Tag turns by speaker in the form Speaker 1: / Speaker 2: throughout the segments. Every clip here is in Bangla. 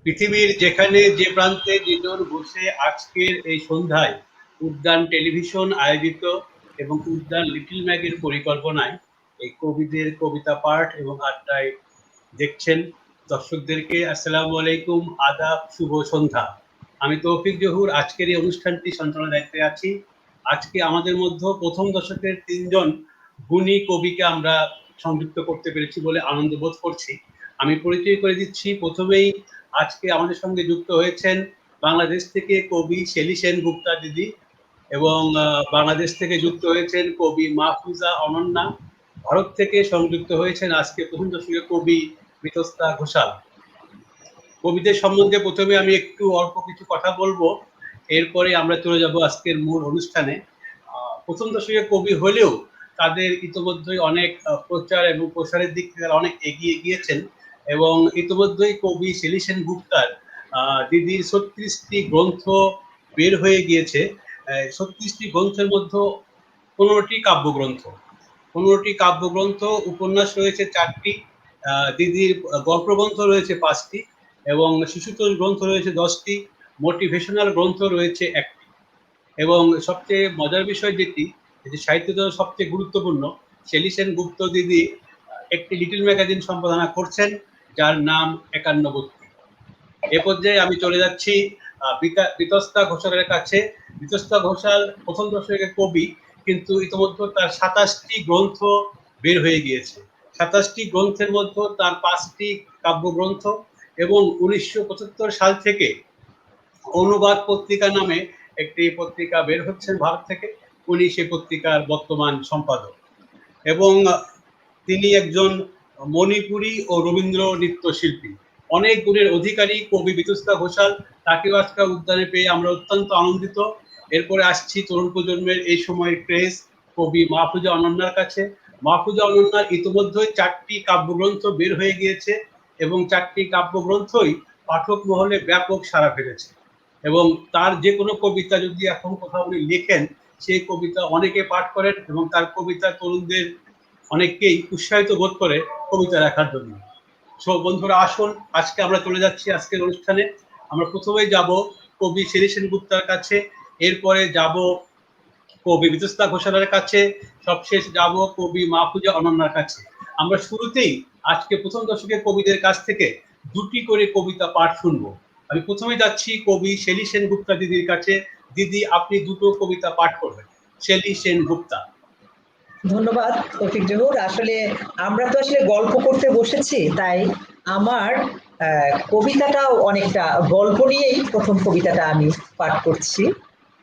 Speaker 1: পৃথিবীর যেখানে যে প্রান্তে যেজন বসে আজকের এই সন্ধ্যায় উদ্যান টেলিভিশন আয়োজিত এবং উদ্যান লিটল ম্যাগের পরিকল্পনায় এই কবিদের কবিতা পাঠ এবং আড্ডায় দেখছেন দর্শকদেরকে আসসালামু আলাইকুম, আদাব, শুভ সন্ধ্যা। আমি তৌফিক জহুর আজকের এই অনুষ্ঠানটি সঞ্চালনার দায়িত্বে আছি। আজকে আমাদের মধ্যে প্রথম দশকের 3 জন গুণী কবিকে আমরা সংযুক্ত করতে পেরেছি বলে আনন্দ বোধ করছি। আমি পরিচয় করে দিচ্ছি। প্রথমেই আজকে আমাদের সঙ্গে যুক্ত হয়েছেন বাংলাদেশ থেকে কবি শেলী সেনগুপ্তা দিদি, এবং বাংলাদেশ থেকে যুক্ত হয়েছেন কবি মাহফুজা অনন্যা। ভারত থেকে সংযুক্ত হয়েছেন আজকে প্রথম দশকের কবি বিতস্তা ঘোষাল। কবিদের সম্বন্ধে প্রথমে আমি একটু অল্প কিছু কথা বলবো, এরপরে আমরা চলে যাব আজকের মূল অনুষ্ঠানে। প্রথম দশকের কবি হলেও তাদের ইতিমধ্যেই অনেক প্রচার এবং প্রসারের দিক থেকে অনেক এগিয়ে গিয়েছেন, এবং ইতিমধ্যেই কবি শেলী সেনগুপ্তার দিদির 36টি গ্রন্থ বের হয়ে গিয়েছে। 36টি গ্রন্থের মধ্যে 15টি কাব্যগ্রন্থ, 15টি কাব্যগ্রন্থ, উপন্যাস রয়েছে 4টি, দিদির গল্প গ্রন্থ রয়েছে 5টি, এবং শিশুতোষ গ্রন্থ রয়েছে 10টি, মোটিভেশনাল গ্রন্থ রয়েছে 1টি। এবং সবচেয়ে মজার বিষয় যেটি, যে সাহিত্য জগতে সবচেয়ে গুরুত্বপূর্ণ, শেলী সেনগুপ্ত দিদি একটি লিটল ম্যাগাজিন সম্পাদনা করছেন যার নাম 51। এ পর্যায়ে আমি চলে যাচ্ছি বিতস্তা ঘোষালের কাছে। বিতস্তা ঘোষাল প্রথম দশকের কবি, কিন্তু ইতিমধ্যে তার 27টি গ্রন্থ বের হয়ে গিয়েছে। 27টি গ্রন্থের মধ্যে তার 5টি কাব্যগ্রন্থ, এবং 1975 সাল থেকে অনুবাদ পত্রিকা নামে একটি পত্রিকা বের হচ্ছেন ভারত থেকে। উনি সে পত্রিকার বর্তমান সম্পাদক, এবং তিনি একজন মণিপুরী ও রবীন্দ্র নৃত্যশিল্পী, অনেক গুণের অধিকারী কবি বিতস্তা ঘোষাল। তাকেও আজকে উদ্যানে পেয়ে আমরা অত্যন্ত আনন্দিত। এরপরে আসছি তরুণ প্রজন্মের এই সময়ের ক্রেজ কবি মাহফুজা অনন্যার কাছে। মাহফুজা অনন্যার ইতিমধ্যেই 4টি কাব্যগ্রন্থ বের হয়ে গিয়েছে, এবং 4টি কাব্যগ্রন্থই পাঠক মহলে ব্যাপক সাড়া ফেলেছে, এবং তার যে কোনো কবিতা যদি এখন কোথাও উনি লেখেন, সেই কবিতা অনেকে পাঠ করেন, এবং তার কবিতা তরুণদের অনেককেই উৎসাহিত বোধ করে কবিতা লেখার জন্য। সো বন্ধুরা, আসুন আজকে আমরা চলে যাচ্ছি আজকের অনুষ্ঠানে। আমরা প্রথমেই যাব কবি শেলী সেনগুপ্তার কাছে, এরপরে যাব কবি বিতস্তা ঘোষালের কাছে, সবশেষ যাব কবি মাহফুজা অনন্যার কাছে। আমরা শুরুতেই আজকে প্রথম দশকের কবিদের কাছ থেকে 2টি করে কবিতা পাঠ শুনবো। আমি প্রথমে যাচ্ছি কবি শেলী সেনগুপ্তা দিদির কাছে। দিদি, আপনি 2টো কবিতা পাঠ করবেন। শেলী সেনগুপ্তা।
Speaker 2: ধন্যবাদ তৌফিক জহুর। আসলে আমরা তো আসলে গল্প করতে বসেছি, তাই আমার কবিতাটাও অনেকটা গল্প নিয়েই প্রথম কবিতাটা আমি পাঠ করছি।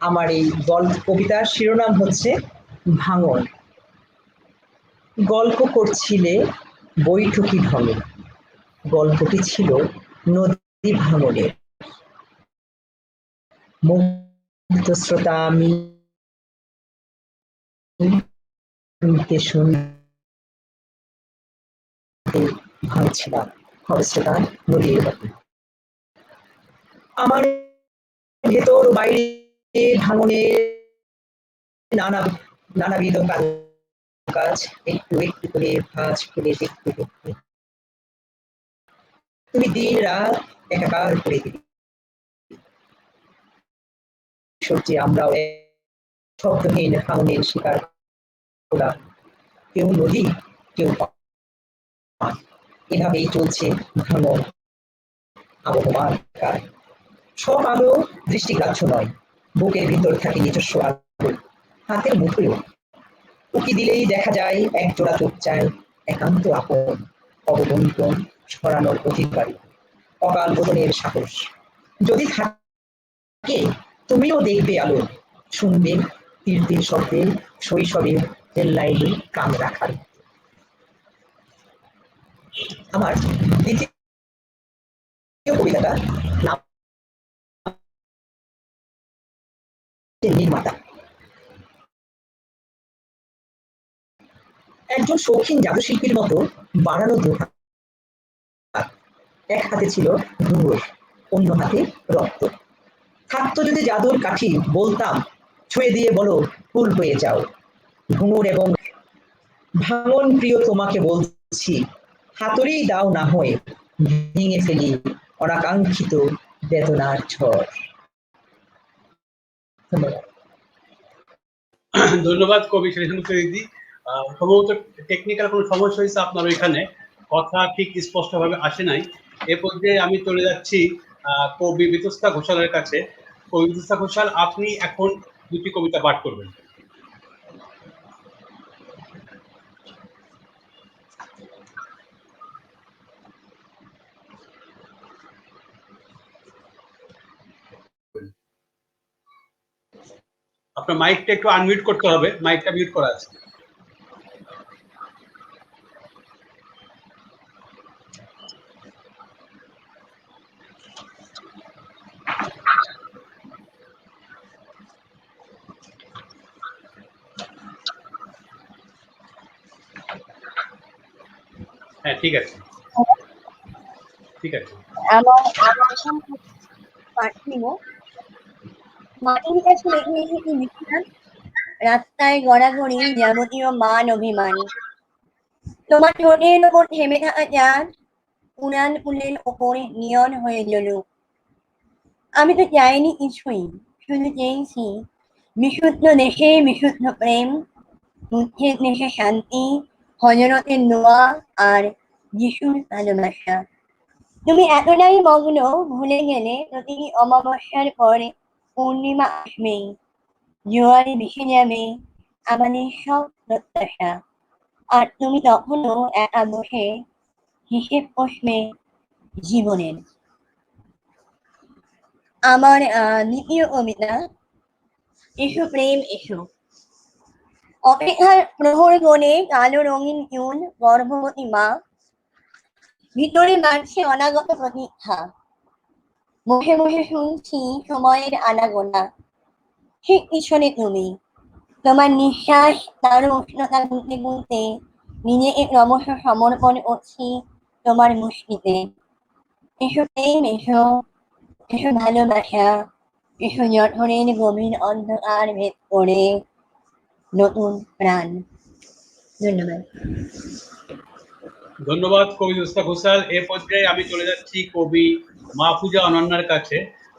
Speaker 2: আমার এই কবিতার শিরোনাম হচ্ছে ভাঙন। গল্প করছিলে বৈঠকি ঢঙে, গল্পটি ছিল নদী ভাঙনের। মুগ্ধ শ্রোতা আমি ভাঙছিলাম হরস্রোতা নদীর মতো। আমার ভেতর বাইরে ভাঙনের নানাবিধ কাজ একটু একটু করে ভাঁজ খুলে দেখতে দেখতে তুমি দিন রাত একাকার করে দিলে। সত্যি আমরাও শব্দহীন ভাঙনের শিকার হলাম, কেউ নদী কেউ এভাবেই চলছে ভাঙন আবহমান কাল। সব আলো দৃষ্টিগ্রাহ্য নয়, বুকের ভিতর থাকে নিজস্ব আলো, হাতের মুঠোয় উকি দিলেই দেখা যায় এক জোড়া চোখ চায় একান্ত আপন, অবদন্তন ছড়ানোর অধিকারী, অকাল বোধনের সাহস। যদি থাকে তুমিও দেখবে আলো, শুনবে তীর তীর শব্দে শৈশবের রেল লাইনে কান রাখার। আমার দ্বিতীয় কবিতাটা নাম নির্মাতা। একজন শৌখিন জাদুশিল্পীর মতো বাড়ানো দুহাত, এক হাতে ছিল ঘুঙুর, অন্য হাতে রক্ত। থাকতো যদি জাদুর কাঠি, বলতাম ছুঁয়ে দিয়ে বলো ফুল হয়ে যাও। ঘুঙুর এবং ভাঙন প্রিয় তোমাকে বলছি, হাতুড়ি দাও না হয়ে ভেঙে ফেলি অনাকাঙ্ক্ষিত বেদনার ঝড়। ধন্যবাদ।
Speaker 1: ধন্যবাদ কবি শ্রীসন্ত দিদি। সম্ভবত টেকনিক্যাল কোনো সমস্যা হয়েছে আপনার ওইখানে, কথা ঠিক স্পষ্টভাবে আসে নাই। এ পর্যায়ে আমি চলে যাচ্ছি কবি বিতস্তা ঘোষালের কাছে। কবি বিতস্তা ঘোষাল, আপনি এখন দুটি কবিতা পাঠ করবেন। আপনার মাইকটা একটু আনমিউট করতে হবে, মাইকটা মিউট করা আছে। হ্যাঁ, ঠিক আছে, ঠিক আছে।
Speaker 3: মাটির কাছে রেখে এসেছি বিশ্বাস, রাস্তায় গড়াগড়ি যাবতীয় মান অভিমান। তোমার ঠোঁটের ওপর থেমে থাকা চাঁদ উড়ান ফুলের ওপর নিয়ন হয়ে জ্বলুক। আমি তো চাইনি কিছুই, শুধু চেয়েছি বিশুদ্ধ দেশে বিশুদ্ধ প্রেম, বুদ্ধের দেশে শান্তি, হজরতের দোয়া আর যিশুর ভালোবাসা। তুমি এতটাই মগ্ন ভুলে গেলে প্রতিটি অমাবস্যার পরে পূর্ণিমা আসবেই, জোয়ারে ভেসে যাবে আমাদের সব প্রত্যাশা। আর তুমি তখনও একা বসে হিসেব কষবে জীবনের। আমার দ্বিতীয় কবিতা, এসো প্রেম এসো। অপেক্ষার প্রহর কোণে কালো রঙিন চুল গর্ভবতী মা, ভিতরে বাড়ছে অনাগত প্রতীক্ষা। বসে বসে শুনছি সময়ের আনাগোনা, ঠিক পিছনে তুমি। তোমার নিঃশ্বাস তার উষ্ণতা গুনতে গুনতে নিজেকে ক্রমশ সমর্পণ করছি তোমার মুষ্টিতে। এসো প্রেম এসো, এসো ভালোবাসা, এসো জঠরের গভীর অন্ধকার ভেদ করে নতুন প্রাণ। ধন্যবাদ।
Speaker 1: ধন্যবাদ কবি বিতস্তা ঘোষাল। এ পর্যায়ে আমি চলে যাচ্ছি কবি মাহফুজা অনন্যার কাছে।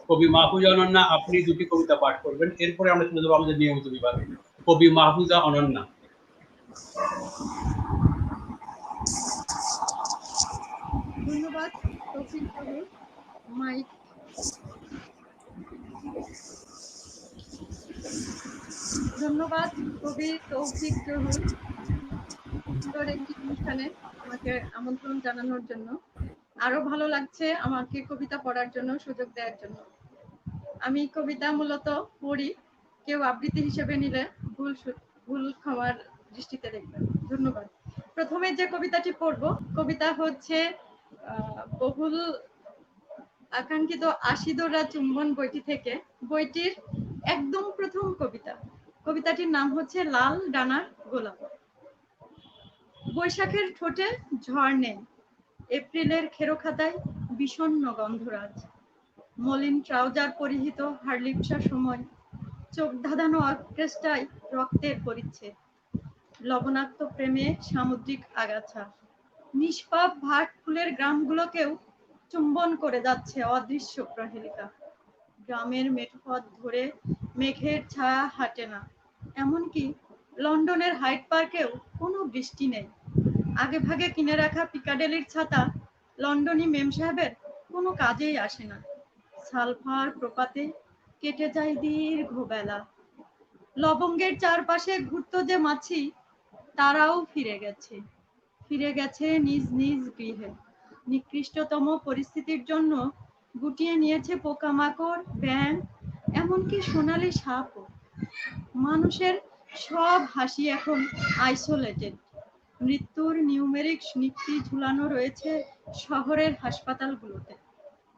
Speaker 1: কবি মাহফুজা অনন্যা, আপনি দুটি কবিতা পাঠ করবেন, এরপরে আমরা চলে যাবো আমাদের নিয়মিত বিভাগে। কবি মাহফুজা অনন্যা।
Speaker 4: ধন্যবাদ তৌফিক জহুর। মাইক। ধন্যবাদ কবি তৌফিক জহুর সুন্দর একটি অনুষ্ঠানে আমাকে আমন্ত্রণ জানানোর জন্য। আরো ভালো লাগছে আমাকে কবিতা পড়ার জন্য সুযোগ দেওয়ার জন্য। আমি কবিতা মূলত পড়ি, কেউ আবৃত্তি হিসেবে নিলে ভুল ক্ষমার দৃষ্টিতে দেখবেন। ধন্যবাদ। প্রথমে যে কবিতাটি পড়ব, কবিতা হচ্ছে বহুল আকাঙ্ক্ষিত আশিদোরা চুম্বন বইটি থেকে, বইটির একদম প্রথম কবিতা। কবিতাটির নাম হচ্ছে লাল ডানার গোলাপ। বৈশাখের ঠোঁটে ঝড় নেই, এপ্রিলের খেরোখাতায় বিষণ্ণ গন্ধরাজ। মলিন ট্রাউজার পরিহিত হারলিপসা সময়, চোখ ধাঁধানো অর্কেস্ট্রায় রক্তের পরিচ্ছেদ। লবণাক্ত প্রেমে সামুদ্রিক আগাছা, নিষ্পাপ ভাট ফুলের গ্রামগুলোকেও চুম্বন করে যাচ্ছে অদৃশ্য প্রহেলিকা। গ্রামের মেঠোপথ ধরে মেঘের ছায়া হাঁটে না, এমনকি লন্ডনের হাইড পার্কেও কোনো বৃষ্টি নেই। আগে ভাগে কিনে রাখা পিকাডেলির ছাতা লন্ডনী মেম সাহেবের কোনো কাজেই আসে না। সালফার প্রপাতে কেটে যায় দীর্ঘ বেলা। লবঙ্গের চারপাশে ঘুরতো যে মাছি, তারাও ফিরে গেছে নিজ নিজ গৃহে। নিকৃষ্টতম পরিস্থিতির জন্য গুটিয়ে নিয়েছে পোকামাকড়, ব্যাঙ, এমনকি সোনালি সাপও। মানুষের সব হাসি এখন আইসোলেটেড। মৃত্যুর নিউমেরিক নিক্তি ঝুলানো রয়েছে শহরের হাসপাতালগুলোতে।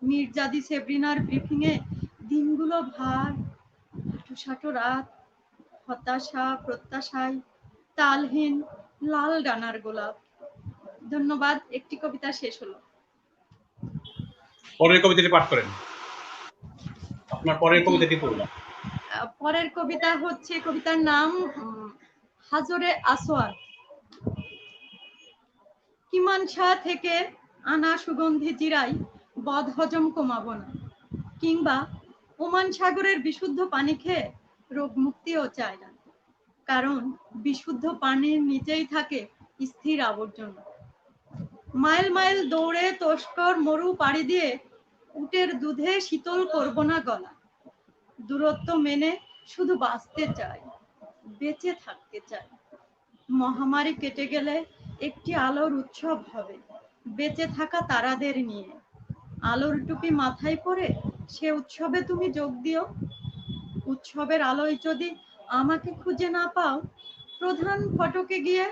Speaker 4: মির্জাদি সেব্রিনার ব্রিফিংয়ে দিনগুলো ভার, হাঁটুসাঁটো রাত, হতাশা প্রত্যাশায় তালহীন লাল ডানার গোলাপ। ধন্যবাদ। একটি কবিতা শেষ হলো।
Speaker 1: পরের কবিতাটি পাঠ করেন। আপনার পরের কবিতাটি পড়ুন।
Speaker 4: পরের কবিতা হচ্ছে, কবিতার নাম হাজরে আসওয়াদ। কিমানশা থেকে আনা সুগন্ধি জিরাই বদহজম কমাবো না, কিংবা ওমান সাগরের বিশুদ্ধ পানি খেয়ে রোগ মুক্তিও চায় না, কারণ বিশুদ্ধ পানির নিচেই থাকে স্থির আবর্জনা। মাইল মাইল দৌড়ে তস্কর মরু পাড়ি দিয়ে উটের দুধে শীতল করব না গলা। দূরত্ব মেনে শুধু বাঁচতে চাই, বেঁচে থাকতে চাই। মহামারী কেটে গেলে একটি আলোর উৎসব হবে বেঁচে থাকা তারাদের নিয়ে। আলোর টুপি মাথায় পরে সে উৎসবে তুমি যোগ দিও। উৎসবের আলোয় যদি আমাকে খুঁজে না পাও, প্রধান ফটকে গিয়ে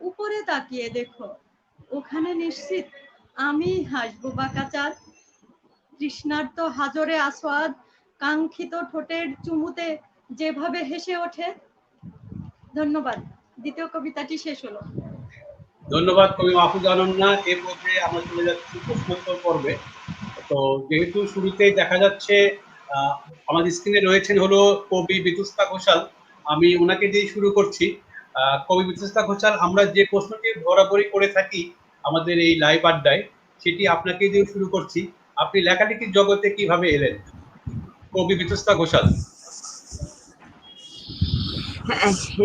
Speaker 4: উপরে তাকিয়ে দেখো, ওখানে নিশ্চিত আমি হাসবো বাঁকাচাঁদ। তৃষ্ণার্ত হাজরে আসওয়াদ কাঙ্ক্ষিত ঠোঁটের চুমুতে যেভাবে হেসে ওঠে। ধন্যবাদ। দ্বিতীয় কবিতাটি শেষ হলো।
Speaker 1: ধন্যবাদ কবি মাহফুজা অনন্যা। এ পর্যায়ে আমরা চলে যাচ্ছি প্রশ্নোত্তর পর্বে। তো যেহেতু শুরুতেই দেখা যাচ্ছে আমাদের স্ক্রিনে রয়েছেন হলো কবি বিতুস্তা ঘোষাল, আমি ওনাকে দিয়ে শুরু করছি। কবি বিতুস্তা ঘোষাল, আমরা যে প্রশ্নটি বরাবরই করে থাকি আমাদের এই লাইভ আড্ডায়, সেটি আপনাকে দিয়ে শুরু করছি। আপনি লেখালেখির জগতে কিভাবে এলেন, কবি বিতুস্তা ঘোষাল?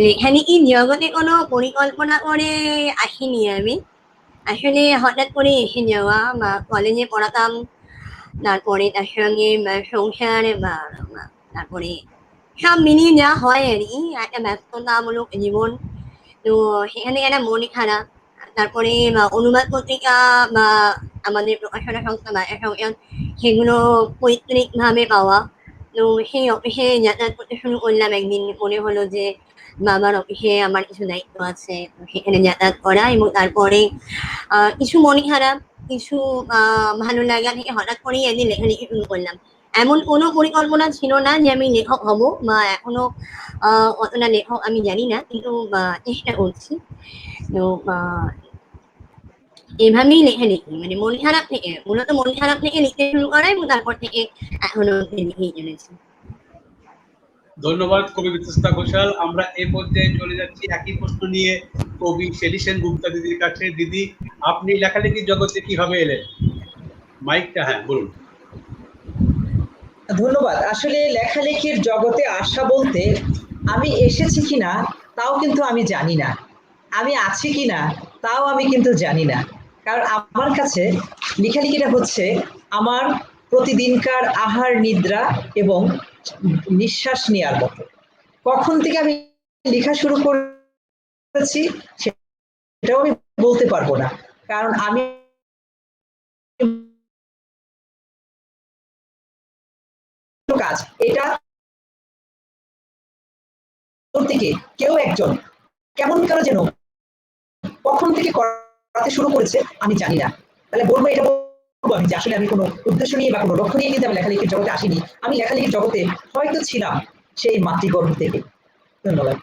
Speaker 3: লেখালেখির জগতে কোনো পরিকল্পনা করে আসিনি আমি। আসলে হঠাৎ করে এসে যাওয়া, বা কলেজে পড়াতাম, তারপরে তার সঙ্গে সংসার, তারপরে সব মিলিয়ে যা হয় আর কি, একটা ব্যস্ততামূলক জীবন। তো সেখানে একটা মন খারাপ। তারপরে অনুবাদ পত্রিকা বা আমাদের প্রকাশনা সংস্থা বা সংস্থা, সেগুলো পৈতৃকভাবে পাওয়া। তো সেই অফিসে যাতায়াত করতে শুরু করলাম। একদিন মনে হলো যে বাবার অফিসে আমার কিছু দায়িত্ব আছে, সেখানে যাতায়াত করা। এবং তারপরে কিছু মন খারাপ, কিছু ভালো লাগা থেকে হঠাৎ করেই একদিন লেখালেখি শুরু করলাম। এমন কোনো পরিকল্পনা ছিল না যে আমি লেখক হব, বা এখনো অতটা লেখক আমি জানি না, কিন্তু চেষ্টা করছি। তো এভাবেই লেখালেখি, মানে মন খারাপ থেকে, মূলত মন খারাপ থেকে লিখতে শুরু করা, এবং তারপর থেকে এখনো লিখেই চলেছি।
Speaker 1: ধন্যবাদ কবি বিতুস্তা ঘোষাল। আমরা এ পর্যায়ে চলে যাচ্ছি একই প্রশ্ন নিয়ে কবি শেলী সেনগুপ্তা দিদির কাছে। দিদি, আপনি লেখালেখির জগতে কিভাবে এলেন? মাইকটা, হ্যাঁ বলুন।
Speaker 2: ধন্যবাদ। আসলে লেখালেখির জগতে আসা বলতে আমি এসেছি কিনা তাও কিন্তু আমি জানি না, আমি আছি কিনা তাও আমি কিন্তু জানি না। কারণ আমার কাছে লেখালেখিটা হচ্ছে আমার প্রতিদিনকার আহার নিদ্রা এবং নিঃশ্বাস নেওয়ার মতো। কখন থেকে আমি লেখা শুরু করেছি সেটাও আমি বলতে পারবো না, কারণ আমি কাজ এটা থেকে কেউ একজন কেমন করে যেন কখন থেকে করাতে শুরু করেছে আমি জানি না। তাহলে বলবো, এটা বলবো আমি যে আসলে আমি কোনো উদ্দেশ্য নিয়ে বা কোনো লক্ষ্য নিয়ে কিন্তু আমি লেখালেখির জগতে আসিনি। আমি লেখালেখির জগতে হয়তো ছিলাম সেই মাতৃগর্ভ থেকে। ধন্যবাদ।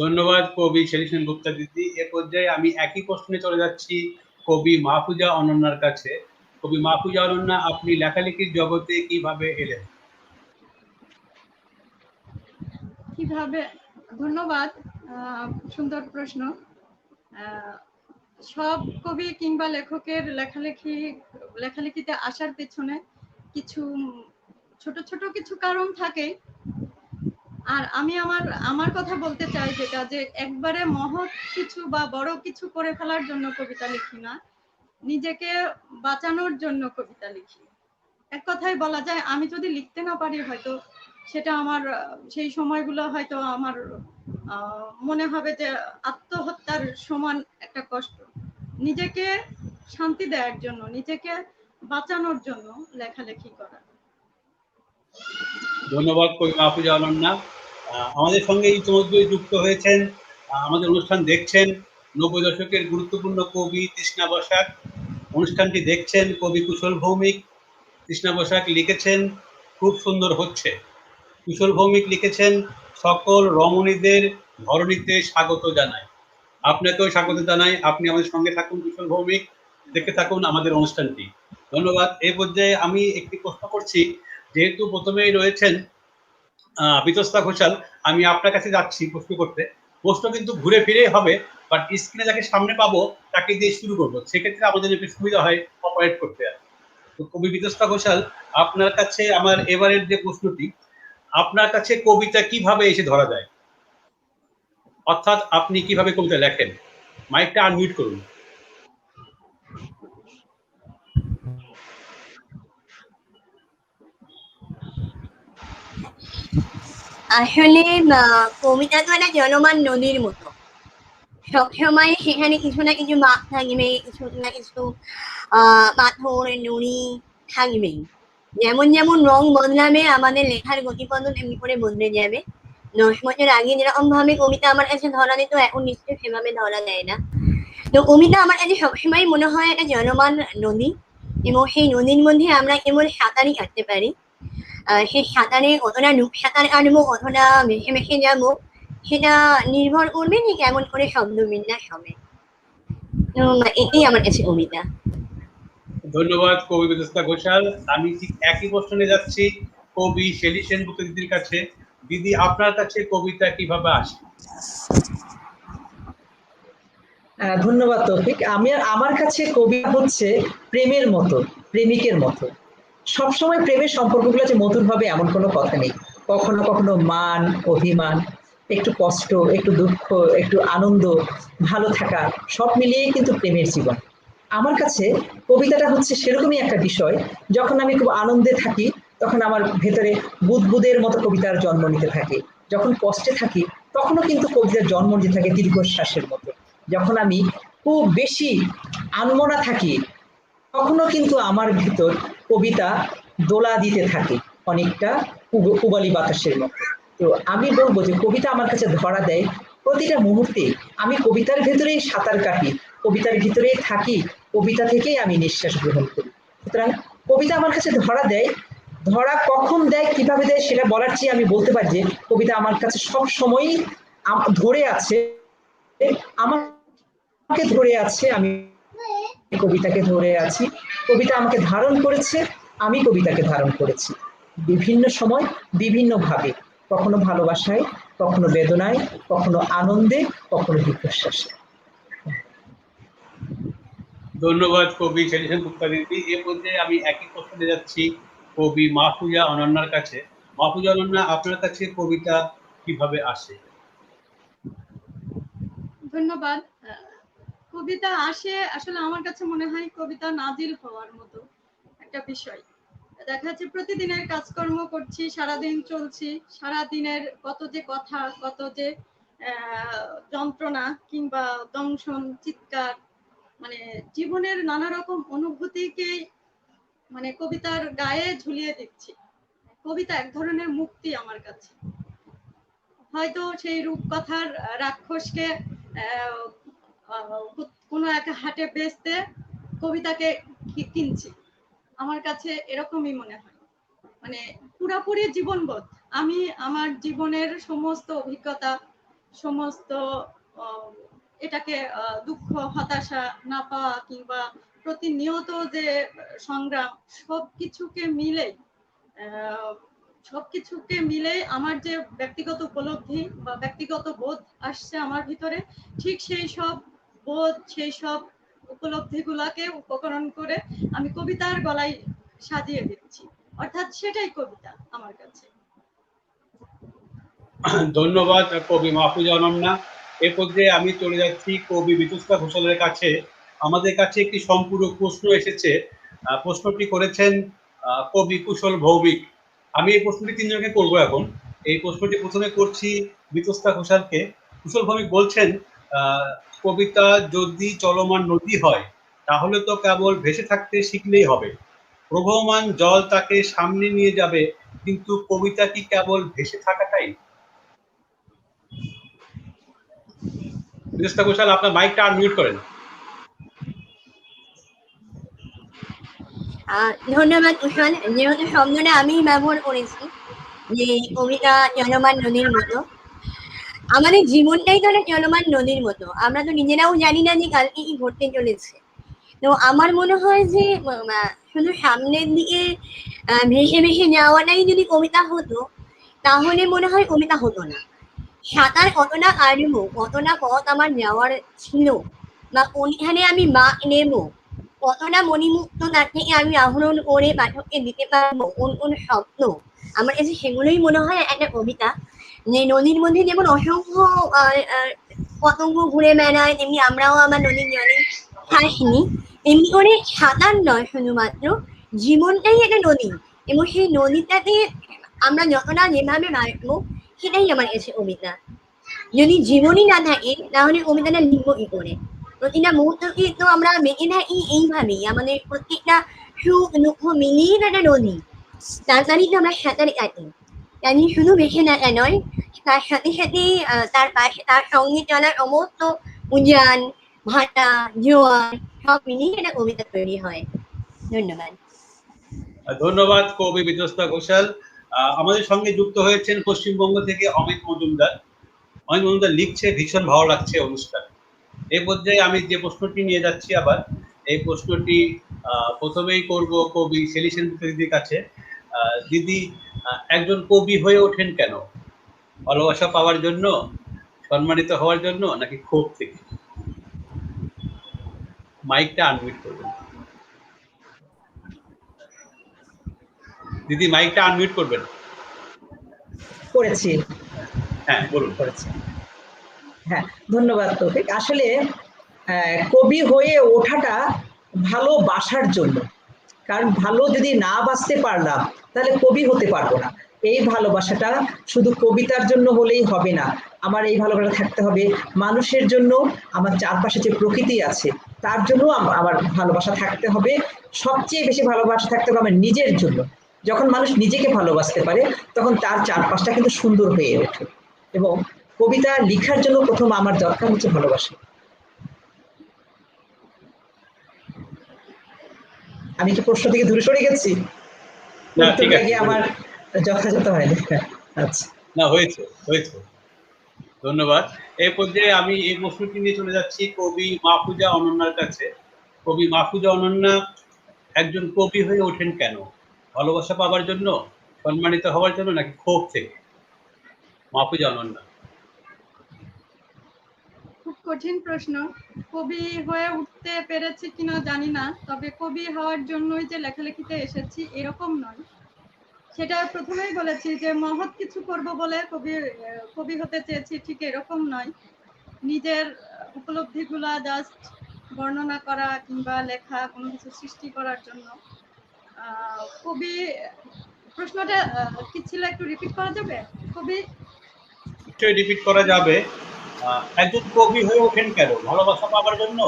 Speaker 1: ধন্যবাদ কবি শেলী সেনগুপ্তা দিদি। এ পর্যায়ে আমি একই প্রশ্নে চলে যাচ্ছি কবি মাহফুজা অনন্যার কাছে। কবি মাহফুজা অনন্যা, আপনি লেখালেখির জগতে কিভাবে এলেন?
Speaker 4: কিভাবে? ধন্যবাদ। সুন্দর প্রশ্ন। সব কবি কিংবা লেখকের লেখালেখিতে আসার পেছনে কিছু ছোট ছোট কিছু কারণ থাকে। আর আমি আমার কথা বলতে চাই, যেটা যে একবারে মহৎ কিছু বা বড় কিছু করে ফেলার জন্য কবিতা লিখি না, নিজেকে বাঁচানোর জন্য কবিতা লিখি। এক কথায় বলা যায়, আমি যদি লিখতে না পারি, হয়তো সেটা আমার সেই সময়গুলো হয়তো আমার মনে হবে যে আত্মহত্যার সমান একটা কষ্ট। নিজেকে শান্তি দেওয়ার জন্য, নিজেকে বাঁচানোর জন্য লেখালেখি করা।
Speaker 1: ধন্যবাদ কবি মাহফুজা অনন্যা। আমাদের সঙ্গে ইতিমধ্যে যুক্ত হয়েছেন, আমাদের অনুষ্ঠান দেখছেন 90 দশকের গুরুত্বপূর্ণ কবি তৃষ্ণা বসাক। অনুষ্ঠানটি দেখছেন কবি কুশল ভৌমিক। তৃষ্ণা বসাক লিখেছেন খুব সুন্দর হচ্ছে। কুশল ভৌমিক লিখেছেন সকল রমণীদের ধরণীতে স্বাগত জানাই। আপনাকেও স্বাগত জানাই। আপনি আমাদের সঙ্গে থাকুন কুশল ভৌমিক, দেখতে থাকুন আমাদের অনুষ্ঠানটি। ধন্যবাদ। এই পর্যায়ে আমি একটি প্রশ্ন করছি, যেহেতু প্রথমেই রয়েছেন বিতস্তা ঘোষাল, আমি আপনার কাছে যাচ্ছি প্রশ্ন করতে। প্রশ্ন কিন্তু ঘুরে ফিরে হবে, বাট স্ক্রিনে যাকে সামনে পাবো তাকে দিয়ে শুরু করবো, সেক্ষেত্রে আমাদের একটু সুবিধা হয় অপারেট করতে। তো কবি বিতস্তা ঘোষাল, আপনার কাছে আমার এবারের যে প্রশ্নটি, আপনার কাছে কবিতা কিভাবে এসে ধরা যায়, অর্থাৎ আপনি কিভাবে কবিতা লেখেন? মাইকটা আনমিউট করুন।
Speaker 3: আসলে কবিতা তো একটা জলমান নদীর মতো, সবসময় সেখানে কিছু না কিছু মাপ থাকবে, কিছু না কিছু পাথর নুড়ি থাকবেই। যেমন যেমন রং বদলাবে আমাদের লেখার গতিপথ তেমনি করে বদলে যাবে। 10 বছর আগে যেরকম ভাবে কবিতা আমার কাছে ধরা দিত, এখন নিশ্চয়ই সেভাবে ধরা দেয় না। তো কবিতা আমার কাছে সবসময় মনে হয় একটা জলমান নদী, এবং সেই নদীর মধ্যে আমরা কেবল সাঁতারই কাটতে পারি। সেই সাঁতারে কতটা ডুব সাঁতার কাটবো, কতটা ভেসে ভেসে যাবো, সেটা নির্ভর করবে যে কেমন করে শব্দ বিন্যাস হবে। তো এটাই আমার কাছে কবিতা।
Speaker 1: ধন্যবাদ কবি বিতস্তা ঘোষাল। আমি ঠিক একই প্রশ্ন নিয়ে যাচ্ছি কবি শেলী সেনগুপ্ত দিদির কাছে। দিদি, আপনার কাছে কবিতা কিভাবে আসে?
Speaker 2: ধন্যবাদ তৌফিক। আমার কাছে কবিতা হচ্ছে প্রেমের মতো, প্রেমিকের মতো। সবসময় প্রেমের সম্পর্কগুলো যে মধুর হবে এমন কোনো কথা নেই। কখনো কখনো মান, অভিমান, একটু কষ্ট, একটু দুঃখ, একটু আনন্দ, ভালো থাকা, সব মিলিয়েই কিন্তু প্রেমের জীবন। আমার কাছে কবিতাটা হচ্ছে সেরকমই একটা বিষয়। যখন আমি খুব আনন্দে থাকি তখন আমার ভেতরে বুদবুদের মতো কবিতার জন্ম নিতে থাকে। যখন কষ্টে থাকি তখনও কিন্তু কবিতার জন্ম নিতে থাকে দীর্ঘশ্বাসের মতো। যখন আমি খুব বেশি আনমনা থাকি তখনও কিন্তু আমার ভিতর কবিতা দোলা দিতে থাকে, অনেকটা পূবালী বাতাসের মতো। তো আমি বলবো যে কবিতা আমার কাছে ধরা দেয় প্রতিটা মুহূর্তে। আমি কবিতার ভেতরেই সাঁতার কাটি, কবিতার ভিতরেই থাকি, কবিতা থেকেই আমি নিঃশ্বাস গ্রহণ করি। সুতরাং কবিতা আমার কাছে ধরা দেয়। ধরা কখন দেয়, কিভাবে দেয় সেটা বলার চেয়ে আমি বলতে পারি যে কবিতা আমার কাছে সব সময়ই ধরে আছে, আমাকে ধরে আছে, আমি কবিতাকে ধরে আছি, কবিতা আমাকে ধারণ করেছে, আমি কবিতাকে ধারণ করেছি বিভিন্ন সময় বিভিন্ন ভাবে, কখনো ভালোবাসায়, কখনো বেদনায়, কখনো আনন্দে, কখনো দীর্ঘশ্বাসে।
Speaker 1: ধন্যবাদ কবি শেলী সেনগুপ্ত দিদি। এ পর্যায়ে আমি একই প্রশ্ন নিয়ে যাচ্ছি কবি মাহফুজা অনন্যার কাছে। মাহফুজা অনন্যা, আপনার কাছে কবিতা কিভাবে আসে?
Speaker 4: ধন্যবাদ। কবিতা আসে আসলে আমার কাছে মনে হয় কবিতা নাজিল হওয়ার মতো একটা বিষয়। দেখা যাচ্ছে প্রতিদিনের কাজকর্ম করছি, সারাদিন চলছি, সারাদিনের কত যে কথা, কত যে যন্ত্রণা কিংবা দংশন, চিৎকার, মানে জীবনের নানা রকম অনুভূতিকে মানে কবিতার গায়ে ঝুলিয়ে দিচ্ছি। কবিতা এক ধরনের মুক্তি আমার কাছে। হয়তো সেই রূপকথার রাক্ষসকে কোনো এক হাটে বেচতে কবিতাকে কিনছি, আমার কাছে এরকমই মনে হয়। মানে পুরাপুরি জীবনবোধ, আমি আমার জীবনের সমস্ত অভিজ্ঞতা, সমস্ত এটাকে দুঃখ, হতাশা, না পাওয়া কিংবা প্রতিনিয়ত যে সংগ্রাম, সবকিছুকে মিলে আমার যে ব্যক্তিগত উপলব্ধি বা ব্যক্তিগত বোধ আসছে আমার ভিতরে, ঠিক সেই সব বোধ, সেই সব উপলব্ধিগুলাকে উপকরণ করে আমি কবিতার গলায় সাজিয়ে দিচ্ছি, অর্থাৎ সেটাই কবিতা আমার কাছে।
Speaker 1: ধন্যবাদ কবি মাহফুজা অনন্যা। এ পর্যায়ে আমি চলে যাচ্ছি কবি বিতস্তা ঘোষালের কাছে। আমাদের কাছে একটি সম্পূরক প্রশ্ন এসেছে। প্রশ্নটি করেছেন কবি কুশল ভৌমিক। আমি এই প্রশ্নটি তিনজনকে করবো এখন। এই প্রশ্নটি প্রথমে করছি বিতস্তা ঘোষালকে। কুশল ভৌমিক বলছেন, কবিতা যদি চলমান নদী হয় তাহলে তো কেবল ভেসে থাকতে শিখলেই হবে, প্রবহমান জল তাকে সামনে নিয়ে যাবে, কিন্তু কবিতা কি কেবল ভেসে থাকাটাই? বিতস্তা ঘোষাল, আপনার মাইকটা আনমিউট করেন।
Speaker 3: ধন্যবাদ কুশল। যেহেতু শব্দটা আমি ব্যবহার করেছি যে কবিতা চলমান নদীর মতো, আমাদের জীবনটাই তো একটা চলমান নদীর মতো। আমরা তো নিজেরাও জানি না যে কালকে কি ঘটতে চলেছে। তো আমার মনে হয় যে শুধু সামনের দিকে ভেসে ভেসে যাওয়াটাই যদি কবিতা হতো, তাহলে মনে হয় কবিতা হতো না। সাঁতার কতটা কাটবো, কতটা পথ আমার যাওয়ার ছিল, বা কোনখানে আমি মা নেব, কতটা মণিমুক্ত তার থেকে আমি আহরণ করে পাঠককে দিতে পারবো, কোন কোন শব্দ, আমার কাছে সেগুলোই মনে হয় একটা কবিতা। যে নদীর মধ্যে যেমন অসংখ্য পতঙ্গ ঘুরে বেড়ায়, তেমনি আমরাও আমার নদীর জলে ভাসিনি, এমনি করে সাঁতার নয় শুধুমাত্র, জীবনটাই একটা নদী, এবং সেই নদীটাতে আমরা যতটা যেভাবে বাঁচবো সেটাই আমার কাছে কবিতা। যদি জীবনই না থাকে তাহলে কবিতাটা লিখবো কি করে? প্রতিটা মুহূর্তকে তো আমরা বেঁচে থাকি এইভাবেই, আমাদের প্রত্যেকটা সুখ দুঃখ মিলিয়ে একটা নদী, তাড়াতাড়ি তো আমরা সাঁতারে কাটি। কাজে শুধু বেঁচে থাকা নয়, তার সাথে সাথে তার পাশে তার সঙ্গে চলা সমস্ত উজান, ভাটা, জোয়ার সব মিলিয়ে একটা কবিতা তৈরি হয়। ধন্যবাদ।
Speaker 1: ধন্যবাদ কবি বিধ্বস্তা ঘোষাল। আমাদের সঙ্গে যুক্ত হয়েছেন পশ্চিমবঙ্গ থেকে অমিত মজুমদার। অমিত মজুমদার লিখছে, ভীষণ ভালো লাগছে অনুষ্ঠান। এই পর্যায়ে আমি যে প্রশ্নটি নিয়ে যাচ্ছি আবার, এই প্রশ্নটি প্রথমেই করব কবি সেলি সেনগুপ্ত দিদির কাছে। দিদি, একজন কবি হয়ে ওঠেন কেন? ভালোবাসা পাওয়ার জন্য, সম্মানিত হওয়ার জন্য, নাকি ক্ষোভ থেকে? মাইকটা আনমিউট করবেন দিদি, মাইকটা আনমিউট করবেন।
Speaker 2: করেছি।
Speaker 1: হ্যাঁ, বলুন।
Speaker 2: করেছি। হ্যাঁ, ধন্যবাদ তৌফিক। আসলে কবি হয়ে ওঠাটা ভালোবাসার জন্য, কারণ ভালো যদি না বাসতে পারলাম তাহলে কবি হতে পারবো না। এই ভালোবাসাটা শুধু কবিতার জন্য হলেই হবে না, আমার এই ভালোবাসা থাকতে হবে মানুষের জন্য, আমার চারপাশে যে প্রকৃতি আছে তার জন্য আমার ভালোবাসা থাকতে হবে। সবচেয়ে বেশি ভালোবাসা থাকতে হবে আমার নিজের জন্য। যখন মানুষ নিজেকে ভালোবাসতে পারে তখন তার চারপাশটা কিন্তু সুন্দর হয়ে ওঠে। এবং কবিতা লেখার জন্য প্রথম আমার দরকার হচ্ছে ভালোবাসা। আমি কি প্রশ্ন থেকে দূরে সরে গেছি?
Speaker 1: না, ঠিক আছে,
Speaker 2: আমার যথাযথ হয়নি। আচ্ছা,
Speaker 1: না, হয়েছে হয়েছে। ধন্যবাদ। এই পর্যায়ে আমি এই প্রশ্নটি নিয়ে চলে যাচ্ছি কবি মাহফুজা অনন্যার কাছে। কবি মাহফুজা অনন্যা, একজন কবি হয়ে ওঠেন কেন? ভালোবাসা পাওয়ার জন্য, সম্মানিত হওয়ার জন্য, নাকি ক্ষোভ থেকে? মাহফুজা অনন্যা।
Speaker 4: খুব কঠিন প্রশ্ন। কবি হয়ে উঠতে পেরেছি কিনা জানি না, তবে কবি হওয়ার জন্যই যে লেখালেখিতে এসেছি এরকম নয়। সেটা প্রথমেই বলেছি যে মহৎ কিছু করব বলে কবি হতে চেয়েছি, ঠিক এরকম নয়। নিজের উপলব্ধিগুলা জাস্ট বর্ণনা করা কিংবা লেখা, কোনো কিছু সৃষ্টি করার জন্য। কবি, প্রশ্নটা কি ছিল একটু রিপিট করা যাবে? কবি
Speaker 1: রিপিট করা যাবে। একজন কবি হয়ে ওঠেন কেন? ভালোবাসা পাওয়ার জন্য,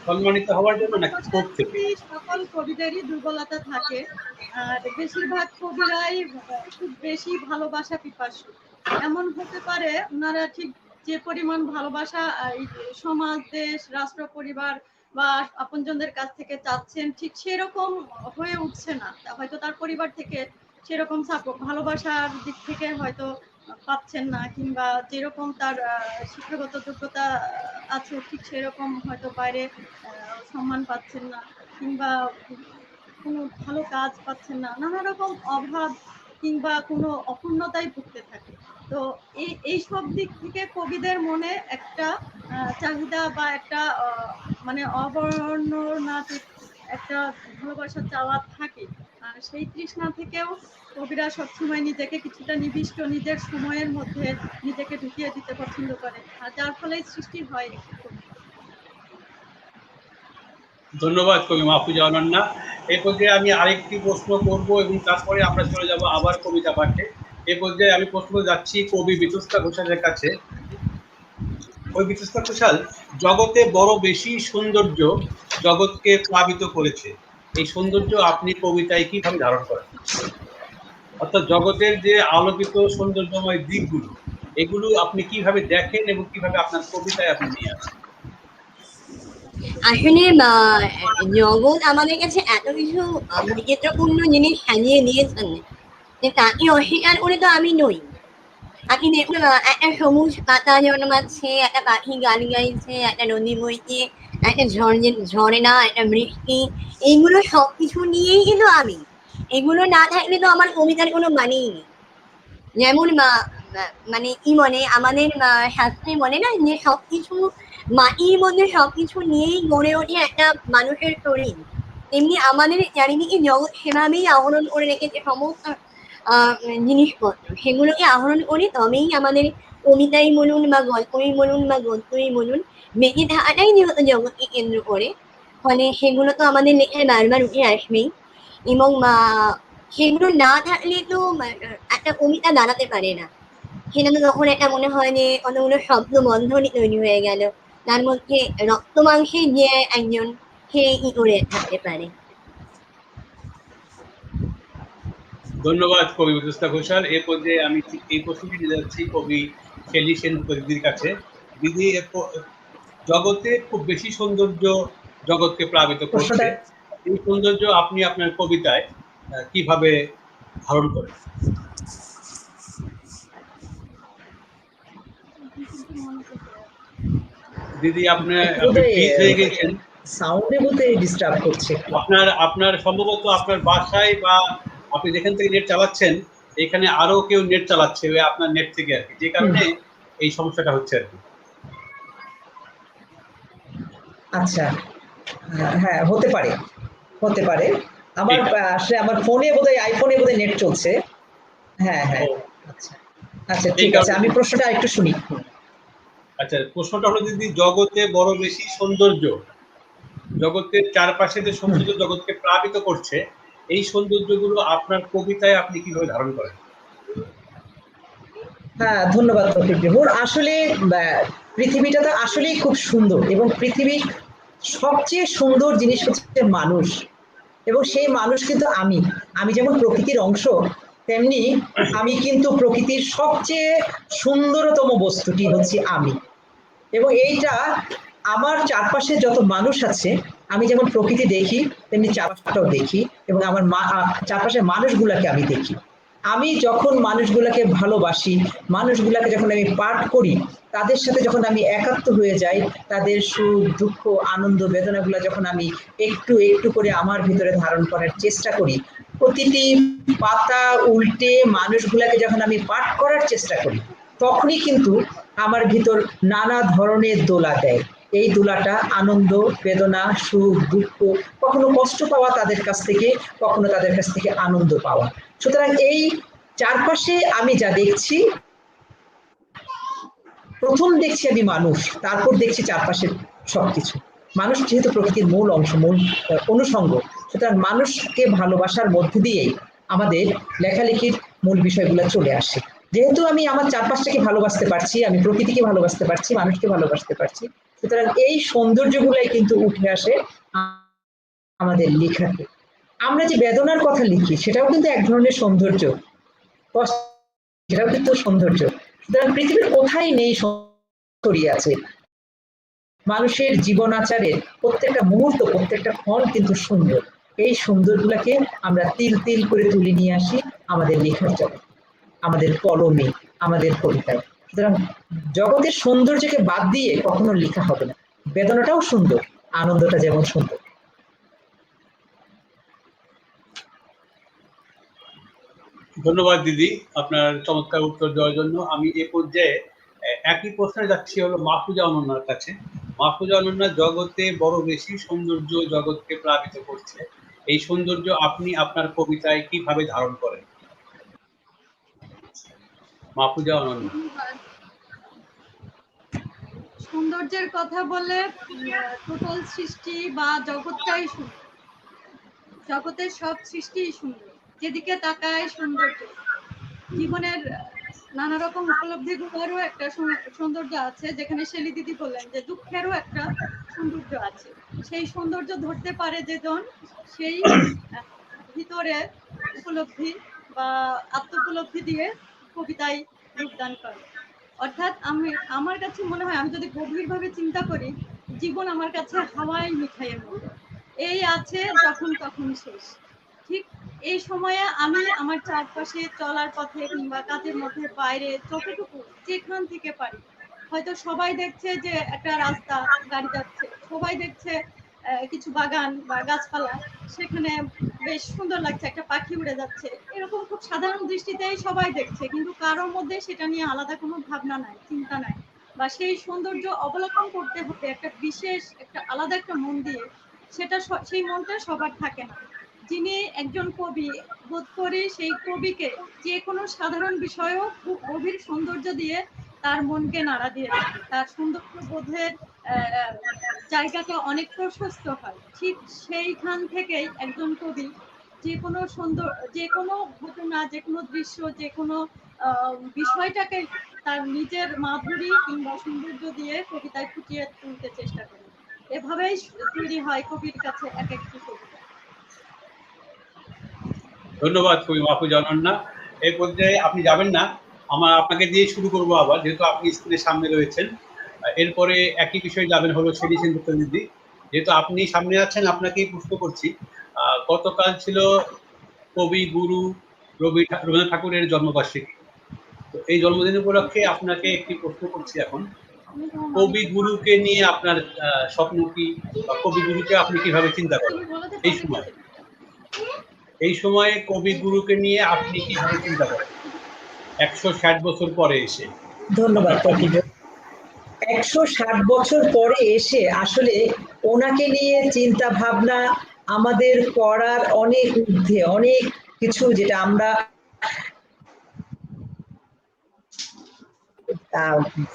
Speaker 1: সম্মানিত হওয়ার জন্য, নাকি ক্ষোভ থেকে?
Speaker 4: সকল কবিদেরই দুর্বলতা থাকে, আর বেশিরভাগ কবিরাই খুব বেশি ভালোবাসা পিপাসু। এমন হতে পারে ওনারা ঠিক যে পরিমাণ ভালোবাসা সমাজ, দেশ, রাষ্ট্র, পরিবার বা আপনজনদের কাছ থেকে চাচ্ছেন, ঠিক সেরকম হয়ে উঠছে না। হয়তো তার পরিবার থেকে সেরকম ভালোবাসার দিক থেকে হয়তো পাচ্ছেন না, কিংবা যেরকম তার শিক্ষাগত যোগ্যতা আছে ঠিক সেরকম হয়তো বাইরে সম্মান পাচ্ছেন না, কিংবা কোনো ভালো কাজ পাচ্ছেন না, নানা রকম অভাব কিংবা কোনো অপূর্ণতায় ভুগতে থাকে। তো এই সব দিক থেকে কবিদের মনে একটা চাহিদা বা একটা মানে অবর্ণনাতীত একটা ভালোবাসা চাওয়া থাকে। আর সেই তৃষ্ণা থেকেও কবিরা সবসময় নিজেকে কিছুটা নিবিষ্ট নিজের সময়ের মধ্যে নিজেকে ঢুকিয়ে দিতে পছন্দ করে, আর যার ফলে সৃষ্টি হয় একটি কবিতা।
Speaker 1: ধন্যবাদ কবি মাহফুজা অনন্যা। এই পর্যায়ে আমি আরেকটি প্রশ্ন করব এবং তারপরে আমরা চলে যাব আবার কবিতা পাঠে। এই পর্যায়ে আমি প্রশ্ন যাচ্ছি কবি বিতস্তা ঘোষালের কাছে। কবি বিতস্তা ঘোষাল, জগতে বড় বেশি সৌন্দর্য জগৎকে প্লাবিত করেছে, এই সৌন্দর্য আপনি কবিতায় কিভাবে ধারণ করেন? অর্থাৎ জগতের যে আলোকিত সৌন্দর্যময় দিকগুলো, এগুলো আপনি কিভাবে দেখেন এবং কিভাবে আপনার কবিতায় আপনি নিয়ে আসেন?
Speaker 3: আসলে জগৎ আমাদের কাছে এত কিছু বৈচিত্র্যপূর্ণ জিনিস সাজিয়ে দিয়েছেন যে তাকে অস্বীকার করে তো আমি নই। আপনি দেখুন, একটা সবুজ পাতা জন্মাচ্ছে, একটা পাখি গান গাইছে, একটা নদী বইছে, একটা ঝর্ণা, একটা বৃষ্টি, এইগুলো সবকিছু নিয়েই কিন্তু আমি। এগুলো না থাকলে তো আমার কবিতার কোনো মানেই নেই। যেমন মানে মনে আমাদের শাস্ত্রে বলে না যে সবকিছু মাটির মধ্যে সবকিছু নিয়েই গড়ে ওঠে একটা মানুষের শরীর, তেমনি আমাদের চারিদিকে জগৎ সেভাবেই আহরণ করে রেখেছে সমস্ত আহ, জিনিসপত্র, সেগুলোকে আহরণ করে তবেই আমাদের কবিতাই বলুন বা গল্পই বলুন বা গদ্যই বলুন বেঁচে থাকাটাই যেহেতু জগৎকে কেন্দ্র করে, ফলে সেগুলো তো আমাদের লেখায় বারবার উঠে আসবেই। এবং সেগুলো না থাকলে তো একটা কবিতা দাঁড়াতে পারে না। সেখানে তখন একটা মনে হয় যে কতগুলো শব্দ বন্ধনই তৈরি হয়ে গেল, তার মধ্যে রক্ত মাংসের যে একজন, সে কি করে থাকতে পারে।
Speaker 1: ধন্যবাদ কবি বিদুস্তা ঘোষাল। এ পর্যায়ে আমি এই প্রশ্নটি নিয়ে যাচ্ছি কবি শেলি সেন দিদির কাছে। দিদি, জগতে খুব বেশি সৌন্দর্য জগৎকে প্লাবিত করছে,
Speaker 2: প্রশ্নটা
Speaker 1: এই সৌন্দর্য আপনি আপনার কবিতায় কিভাবে ধারণ করেন? দিদি, আপনি
Speaker 2: বোধহয়
Speaker 1: ফ্রিজ হয়ে গেছেন।
Speaker 2: সাউন্ডে বোধহয় ডিস্টার্ব করছে।
Speaker 1: আপনার আপনার সম্ভবত আপনার বাসায় বা আপনি যেখান থেকে নেট চালাচ্ছেন, এখানে আরো কেউ নেট চালাচ্ছে ওই আপনার নেট থেকে আর কি, যে কারণে এই সমস্যাটা হচ্ছে আর কি।
Speaker 2: আচ্ছা, হ্যাঁ হতে পারে, হতে পারে। আমার
Speaker 1: ঠিক আছে।
Speaker 2: আসলে আমার ফোনে বোধহয়, আইফোনে বোধহয় নেট চলছে। হ্যাঁ হ্যাঁ,
Speaker 1: ও,
Speaker 2: আচ্ছা আচ্ছা,
Speaker 1: এই
Speaker 2: ঠিক আছে,
Speaker 1: কারণে।
Speaker 2: আমি প্রশ্নটা একটু শুনি।
Speaker 1: আচ্ছা, প্রশ্নটা হলো দিদি, জগতে বড় বেশি সৌন্দর্য, জগতের চারপাশে যে সৌন্দর্য জগৎকে প্লাবিত করছে, এই সৌন্দর্যগুলো আপনার কবিতায় আপনি কিভাবে ধারণ করেন?
Speaker 2: হ্যাঁ, ধন্যবাদ তৌফিক বিহুর। আসলে পৃথিবীটা তো আসলেই খুব সুন্দর, এবং পৃথিবীর সবচেয়ে সুন্দর জিনিস হচ্ছে মানুষ, এবং সেই মানুষ কিন্তু আমি যেমন প্রকৃতির অংশ, তেমনি আমি কিন্তু প্রকৃতির সবচেয়ে সুন্দরতম বস্তুটি হচ্ছে আমি। এবং এইটা আমার চারপাশে যত মানুষ আছে, আমি যেমন প্রকৃতি দেখি তেমনি চারপাশটাও দেখি, এবং আমার চারপাশের মানুষগুলাকে আমি দেখি। আমি যখন মানুষগুলাকে ভালোবাসি, মানুষগুলাকে যখন আমি পাঠ করি, তাদের সাথে যখন আমি একাত্ম হয়ে যাই, তাদের সুখ দুঃখ আনন্দ বেদনাগুলো যখন আমি একটু একটু করে আমার ভিতরে ধারণ করার চেষ্টা করি, প্রতিটি পাতা উল্টে মানুষগুলাকে যখন আমি পাঠ করার চেষ্টা করি, তখনই কিন্তু আমার ভিতর নানা ধরনের দোলা দেয়। এই দোলাটা আনন্দ বেদনা সুখ দুঃখ, কখনো কষ্ট পাওয়া তাদের কাছ থেকে, কখনো তাদের কাছ থেকে আনন্দ পাওয়া। সুতরাং এই চারপাশে আমি যা দেখছি, প্রথম দেখছি আমি মানুষ, তারপর দেখছি চারপাশের সবকিছু। মানুষ যেহেতু প্রকৃতির মূল অংশ, মূল অনুষঙ্গ, সুতরাং মানুষকে ভালোবাসার মধ্যে দিয়েই আমাদের লেখালেখির মূল বিষয়গুলো চলে আসে। যেহেতু আমি আমার চারপাশটাকে ভালোবাসতে পারছি, আমি প্রকৃতিকে ভালোবাসতে পারছি, মানুষকে ভালোবাসতে পারছি, সুতরাং এই সৌন্দর্যগুলাই কিন্তু উঠে আসে আমাদের লেখাতে। আমরা যে বেদনার কথা লিখি, সেটাও কিন্তু এক ধরনের সৌন্দর্য, সেটাও কিন্তু সৌন্দর্য। সুতরাং পৃথিবীর কোথায় নেই ছড়িয়ে আছে। মানুষের জীবন আচারের প্রত্যেকটা মুহূর্ত, প্রত্যেকটা ক্ষণ কিন্তু সুন্দর। এই সুন্দরগুলোকে আমরা তিল তিল করে তুলে নিয়ে আসি আমাদের লেখার জগৎ, আমাদের কলমে, আমাদের কবিতায়। সুতরাং জগতের সৌন্দর্যকে বাদ দিয়ে কখনো লেখা হবে না। বেদনাটাও সুন্দর, আনন্দটা যেমন সুন্দর।
Speaker 1: ধন্যবাদ দিদি আপনার চমৎকার উত্তর দেওয়ার জন্য। আমি এ পর্যায়ে একই প্রশ্নে যাচ্ছি হলো মাহফুজা অনন্যার কাছে। মাহফুজা অনন্যা, জগতে বড় বেশি সৌন্দর্য জগৎকে প্লাবিত করছে, এই সৌন্দর্য আপনি আপনার কবিতায় কিভাবে ধারণ করেন? মাহফুজা অনন্যা।
Speaker 4: সৌন্দর্যের কথা বলে টোটাল সৃষ্টি বা জগৎটাই সুন্দর, জগতের সব সৃষ্টিই সুন্দর, যেদিকে তাকায় সৌন্দর্য। জীবনের নানা রকম উপলব্ধি গুলোরও একটা সৌন্দর্য আছে, যেখানে শেলি দিদি বললেন যে দুঃখেরও একটা সৌন্দর্য আছে। সেই সৌন্দর্য ধরতে পারে যেজন, সেই ভিতরে উপলব্ধি বা আত্ম উপলব্ধি দিয়ে কবিতায় রূপদান করে। অর্থাৎ আমার কাছে মনে হয়, আমি যদি গভীরভাবে চিন্তা করি, জীবন আমার কাছে হাওয়াই মিঠাইয়ের মতো, এই আছে যখন তখন শেষ। ঠিক এই সময়ে আমি আমার চারপাশে চলার পথে কিংবা কাজের মধ্যে বাইরে যতটুকু যেখান থেকে পারি, হয়তো সবাই দেখছে যে একটা রাস্তা গাড়ি যাচ্ছে, সবাই দেখছে কিছু বাগান বা গাছপালা, সেখানে বেশ সুন্দর লাগছে, একটা পাখি উড়ে যাচ্ছে, এরকম খুব সাধারণ দৃষ্টিতেই সবাই দেখছে, কিন্তু কারোর মধ্যে সেটা নিয়ে আলাদা কোনো ভাবনা নাই, চিন্তা নাই, বা সেই সৌন্দর্য অবলোকন করতে হবে একটা বিশেষ একটা আলাদা একটা মন দিয়ে, সেটা সেই মনটা সবার থাকে না। যিনি একজন কবি, বোধ করি সেই কবিকে যে কোনো সাধারণ বিষয়েও খুব গভীর সৌন্দর্য দিয়ে তার মনকে নাড়া দিয়ে থাকে, তার সৌন্দর্য বোধের জায়গাটা অনেক প্রশস্ত হয়। ঠিক সেইখান থেকেই একজন কবি যে কোনো সুন্দর, যে কোনো ঘটনা, যে কোনো দৃশ্য, যে কোনো বিষয়টাকে তার নিজের মাধুরী কিংবা সৌন্দর্য দিয়ে কবিতায় ফুটিয়ে তুলতে চেষ্টা করে। এভাবেই তৈরি হয় কবির কাছে এক একটি কবিতা।
Speaker 1: ধন্যবাদ কবি মাহফুজা অনন্যা। এই পর্যায়ে আপনি যাবেন না, আপনাকে দিয়ে শুরু করব আবার, যেহেতু আপনি স্ক্রিনের সামনে রয়েছেন। এরপরে একই বিষয়ে যাবেন হলো শেলী সেনগুপ্ত দিদি। যেহেতু আপনি সামনে আছেন, আপনাকেই প্রশ্ন করছি। গতকাল ছিল কবি গুরু রবীন্দ্রনাথ ঠাকুরের জন্মবার্ষিকী। তো এই জন্মদিন উপলক্ষে আপনাকে একটি প্রশ্ন করছি এখন। কবি গুরুকে নিয়ে আপনার স্বপ্ন কি, বা কবি গুরুকে আপনি কিভাবে চিন্তা করেন এই সময়? এই সময়ে কবি গুরুকে নিয়ে আপনি কিভাবে চিন্তা করেন 160 বছর পরে এসে?
Speaker 2: ধন্যবাদ। 160 বছর পরে এসে আসলে ওনাকে নিয়ে চিন্তা ভাবনা আমাদের করার অনেক ঊর্ধ্বে, অনেক কিছু যেটা আমরা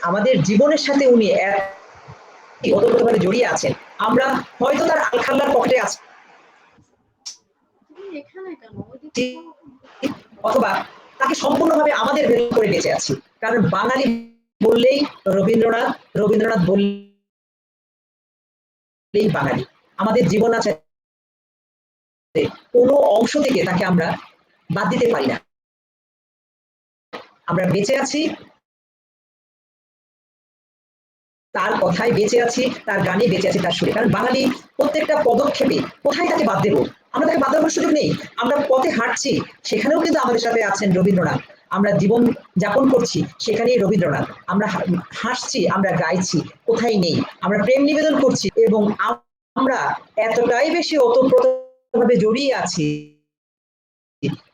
Speaker 2: আমাদের জীবনের সাথে উনি ওতপ্রোতভাবে জড়িয়ে আছেন। আমরা হয়তো তার আলখাল্লার পকেটে আছি, অথবা তাকে সম্পূর্ণভাবে আমাদের ভেতর করে বেঁচে আছি। কারণ বাঙালি বললেই রবীন্দ্রনাথ, রবীন্দ্রনাথ বললেই বাঙালি। আমাদের জীবন আছে, কোনো অংশ থেকে তাকে আমরা বাদ দিতে পারি না। আমরা বেঁচে আছি তার কথায়, বেঁচে আছি তার গানে, বেঁচে আছি তার সুরে। কারণ বাঙালি প্রত্যেকটা পদক্ষেপে কোথায় তাকে বাদ দেবো? আমরা তাকে বাদ দেওয়ার সুযোগ নেই। আমরা পথে হাঁটছি, সেখানেও কিন্তু আমাদের সাথে আছেন রবীন্দ্রনাথ। আমরা জীবন যাপন করছি, সেখানেই রবীন্দ্রনাথ। আমরা হাসছি, আমরা গাইছি, কোথায় নেই। আমরা প্রেম নিবেদন করছি, এবং আমরা এতটাই বেশি ওতপ্রোতভাবে জড়িয়ে আছি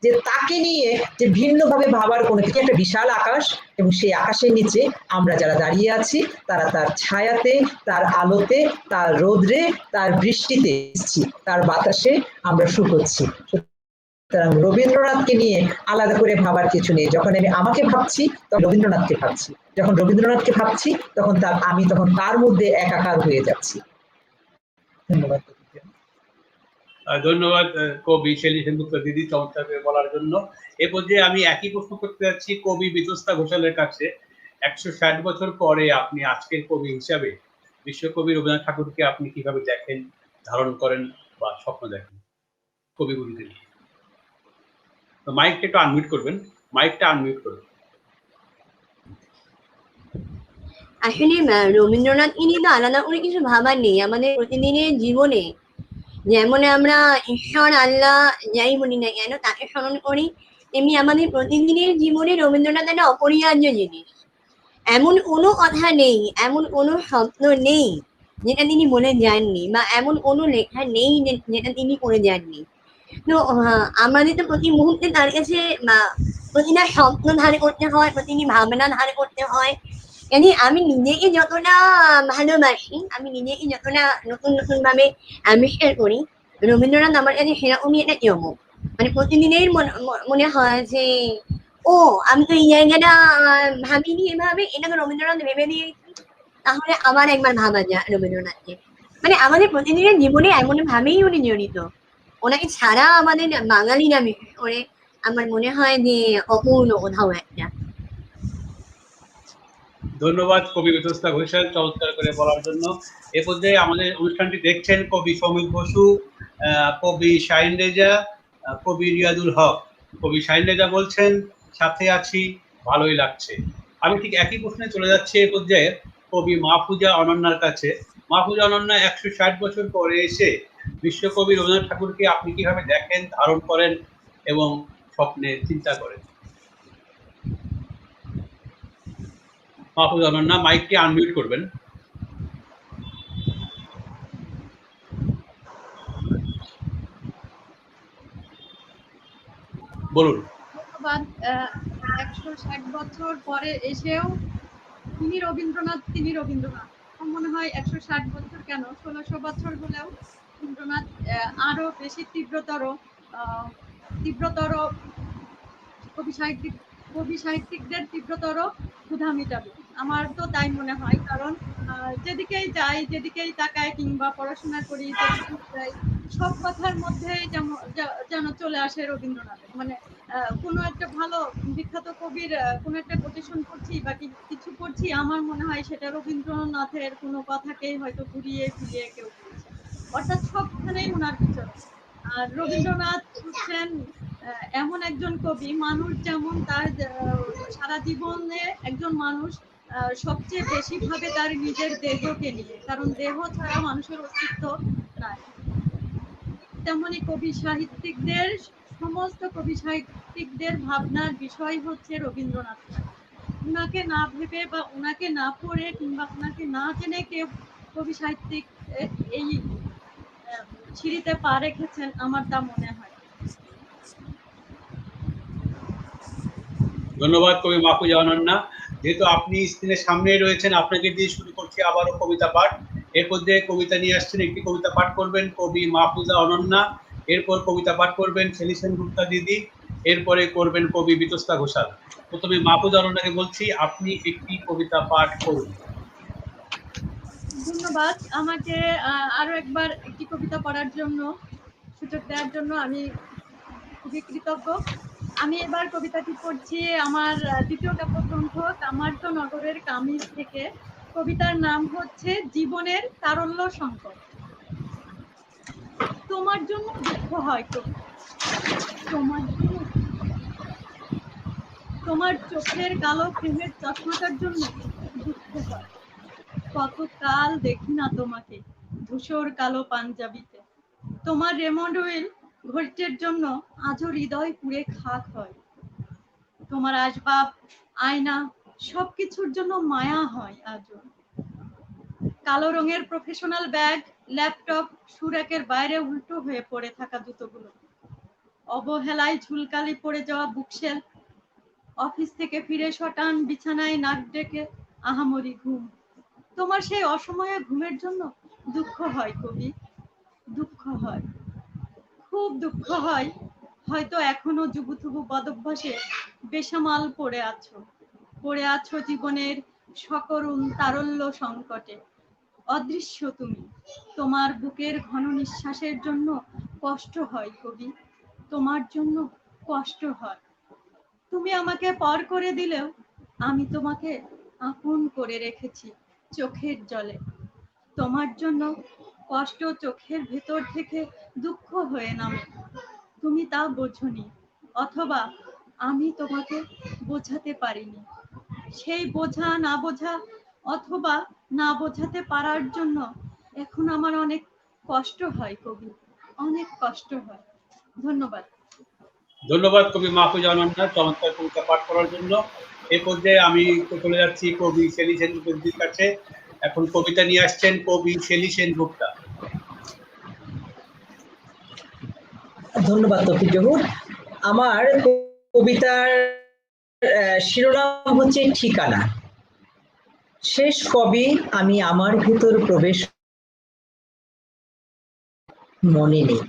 Speaker 2: যে তাকে নিয়ে যে ভিন্নভাবে ভাবার কোনো কিছু। একটা বিশাল আকাশ, এবং সেই আকাশের নিচে আমরা যারা দাঁড়িয়ে আছি, তারা তার ছায়াতে, তার আলোতে, তার রোদ্রে, তার বৃষ্টিতে, তার বাতাসে আমরা শুকোচ্ছি। সুতরাং রবীন্দ্রনাথকে নিয়ে আলাদা করে ভাবার কিছু নেই। যখন আমি আমাকে ভাবছি, তখন রবীন্দ্রনাথকে ভাবছি। যখন রবীন্দ্রনাথকে ভাবছি, তখন আমি তার মধ্যে একাকার হয়ে যাচ্ছি। ধন্যবাদ।
Speaker 1: ধন্যবাদ কবি শেলী সেনগুপ্ত দিদি, চমৎকার করে বলার জন্য। এ পর্যায়ে আমি একই প্রশ্ন করতে যাচ্ছি কবি বিতস্তা ঘোষালের কাছে। 160 বছর পরে আপনি আজকের কবি হিসাবে বিশ্বকবি রবীন্দ্রনাথ ঠাকুরকে আপনি কিভাবে দেখেন, ধারণ করেন, বা স্বপ্ন দেখেন কবি গুরুকে নিয়ে? তো মাইকটা একটু আনমিউট করবেন, মাইকটা আনমিউট করবেন।
Speaker 3: আসলে রবীন্দ্রনাথ নিয়ে তো আলাদা করে কিছু ভাবার নেই। আমাদের প্রতিদিনের জীবনে যেমন আমরা ঈশ্বর, আল্লাহ যাই বলি না কেন তাকে স্মরণ করি, তেমনি আমাদের প্রতিদিনের জীবনে রবীন্দ্রনাথ একটা অপরিহার্য জিনিস। এমন কোনো কথা নেই, এমন কোনো স্বপ্ন নেই যেটা তিনি বলে যাননি, বা এমন কোনো লেখা নেই যেটা তিনি করে যাননি। তো আমাদের তো প্রতি মুহূর্তে তার কাছে প্রতিটা স্বপ্ন ধার করতে হয়, প্রতিটি ভাবনা ধার করতে হয়। মানে আমি নিজেকে যতটা ভালোবাসি, আমি নিজেকে যতটা নতুন নতুন ভাবে আবিষ্কার করি, রবীন্দ্রনাথ আমার কাছে সেরকমই একটা চমক। মানে প্রতিদিনের মনে হয় যে ও আমি তো এই জায়গাটা ভাবিনি এভাবে, এটা তো রবীন্দ্রনাথ ভেবে দিয়েছি, তাহলে আবার একবার ভাবা যায় রবীন্দ্রনাথকে। মানে আমাদের প্রতিদিনের জীবনে এমন ভাবেই উনি জড়িত। ওনাকে ছাড়া আমাদের বাঙালিরা বিশেষ করে আমার মনে হয় যে অপূর্ণ কোথাও একটা।
Speaker 1: ধন্যবাদ কবি বিতস্তা ঘোষাল, চমৎকার করে বলার জন্য। এ পর্যায়ে আমাদের অনুষ্ঠানটি দেখছেন কবি সমীর বসু, কবি শাহিন রেজা, কবি রিয়াদুল হক। কবি শাহিন রেজা বলছেন, সাথে আছি, ভালোই লাগছে। আমি ঠিক একই প্রশ্নে চলে যাচ্ছি এ পর্যায়ে কবি মাহফুজা অনন্যার কাছে। মাহফুজা অনন্যা, 160 বছর পরে এসে বিশ্বকবি রবীন্দ্রনাথ ঠাকুরকে আপনি কিভাবে দেখেন, ধারণ করেন, এবং স্বপ্নে চিন্তা করেন? মাহফুজা অনন্যা, মাইকটি আনমিউট করবেন। বলুন।
Speaker 4: ধন্যবাদ। 160 বছর পরে এসেও তিনি রবীন্দ্রনাথ। আমার মনে হয় 160 বছর কেন, 1600 বছর হলেও রবীন্দ্রনাথ আরো বেশি তীব্রতর কবি সাহিত্যিকদের তীব্রতর ক্ষুধা মিটাবে। আমার তো তাই মনে হয়, কারণ যেদিকেই যাই, যেদিকেই তাকাই কিংবা পড়াশোনা করি, যেদিকেই যাই, সব কথার মধ্যে যেন চলে আসে রবীন্দ্রনাথের। মানে কোনো একটা ভালো বিখ্যাত কবির কোনো একটা কোটেশন পড়ছি বা কিছু পড়ছি, আমার মনে হয় সেটা রবীন্দ্রনাথের কোনো কথাকেই হয়তো ঘুরিয়ে ফিরিয়ে কেউ বলছে, অর্থাৎ সবখানেই ওনার বিচরণ। আর রবীন্দ্রনাথ হচ্ছেন এমন একজন কবি, মানুষ যেমন তার সারা জীবনে একজন মানুষ সবচেয়ে বেশি ভাবে তার নিজের দেহকে নিয়ে, কারণ দেহ ছাড়া মানুষের অস্তিত্ব নাই। তেমনি সমস্ত কবি সাহিত্যিকদের ভাবনার বিষয় হচ্ছে রবীন্দ্রনাথ। উনাকে না ভেবে বা উনাকে না পড়ে কিংবা উনাকে না জেনে কেউ কবি সাহিত্যিক এই সিঁড়িতে পা রেখেছেন, আমার তা মনে হয়।
Speaker 1: ধন্যবাদ কবি মাহফুজা অনন্যা। যেহেতু আপনি স্ক্রিনের সামনেই রয়েছেন, আপনাকে দিয়ে শুরু করছি আবারও কবিতা পাঠ। এরপর যে কবিতা নিয়ে আসছেন, একটি কবিতা পাঠ করবেন কবি মাহফুজা অনন্যা, এরপর কবিতা পাঠ করবেন শেলী সেনগুপ্তা দিদি, এরপরে করবেন কবি বিতস্তা ঘোষাল। প্রথমে মাহফুজা অনন্যাকে বলছি, আপনি একটি কবিতা পাঠ করুন।
Speaker 4: ধন্যবাদ। আমাকে আরো একবার একটি কবিতা পড়ার জন্য সুযোগ দেওয়ার জন্য আমি খুবই কৃতজ্ঞ। আমি এবার কবিতাটি পড়ছি আমার দ্বিতীয় কাব্যগ্রন্থ কামার্ত নগরের কামিজ থেকে। কবিতার নাম হচ্ছে জীবনের তারল্য সংকট। তোমার জন্য দুঃখ হয় তো, তোমার চোখের কালো ফ্রেমের চশমাটার জন্য দুঃখ হয়। কতকাল দেখি না তোমাকে ধূসর কালো পাঞ্জাবিতে। তোমার রেমন্ড উইল ঘড়িটার জন্য আজও হৃদয় পুড়ে খাক হয়। তোমার আসবাব, আয়না, সবকিছুর জন্য মায়া হয় আজও। কালো রঙের প্রফেশনাল ব্যাগ, ল্যাপটপ, সুরাকের বাইরে উল্টো হয়ে পড়ে থাকা জুতোগুলো, অবহেলায় ঝুলকালি পড়ে যাওয়া বুকশেলফ, অফিস থেকে ফিরে শটান বিছানায় নাক ডেকে আহামরি ঘুম। তোমার সেই অসময়ে ঘুমের জন্য দুঃখ হয় কবি, দুঃখ হয়, খুব দুঃখ হয়। হয়তো এখনো যুবুথুবু বদভ্যাসে বেসামাল পড়ে আছো জীবনের সকরুণ তারল্য সংকটে। অদৃশ্য তুমি, তোমার বুকের ঘন নিঃশ্বাসের জন্য কষ্ট হয় কবি, তোমার জন্য কষ্ট হয়। তুমি আমাকে পর করে দিলেও আমি তোমাকে আপন করে রেখেছি চোখের জলে। তোমার জন্য কষ্ট চোখের ভেতর থেকে দুঃখ হয়ে নামে, তুমি তা বোঝনি, অথবা আমি তোমাকে বোঝাতে পারিনি। সেই বোঝা না বোঝা অথবা না বোঝাতে পারার জন্য এখন আমার অনেক কষ্ট হয় কবি, অনেক কষ্ট হয়। ধন্যবাদ।
Speaker 1: ধন্যবাদ কবি মাহফুজা অনন্যা চমৎকার কবিতা পাঠ করার জন্য। এ পর্যায়ে আমি চলে যাচ্ছি কবি শেলী সেনগুপ্তার কাছে। এখন কবিতা নিয়ে আসছেন কবি শেলী সেনগুপ্তা।
Speaker 2: ধন্যবাদ তৌফিক জহুর। আমার কবিতার শিরোনাম হচ্ছে ঠিকানা। শেষ কবে আমি আমার ভিতর প্রবেশ মনে নেই।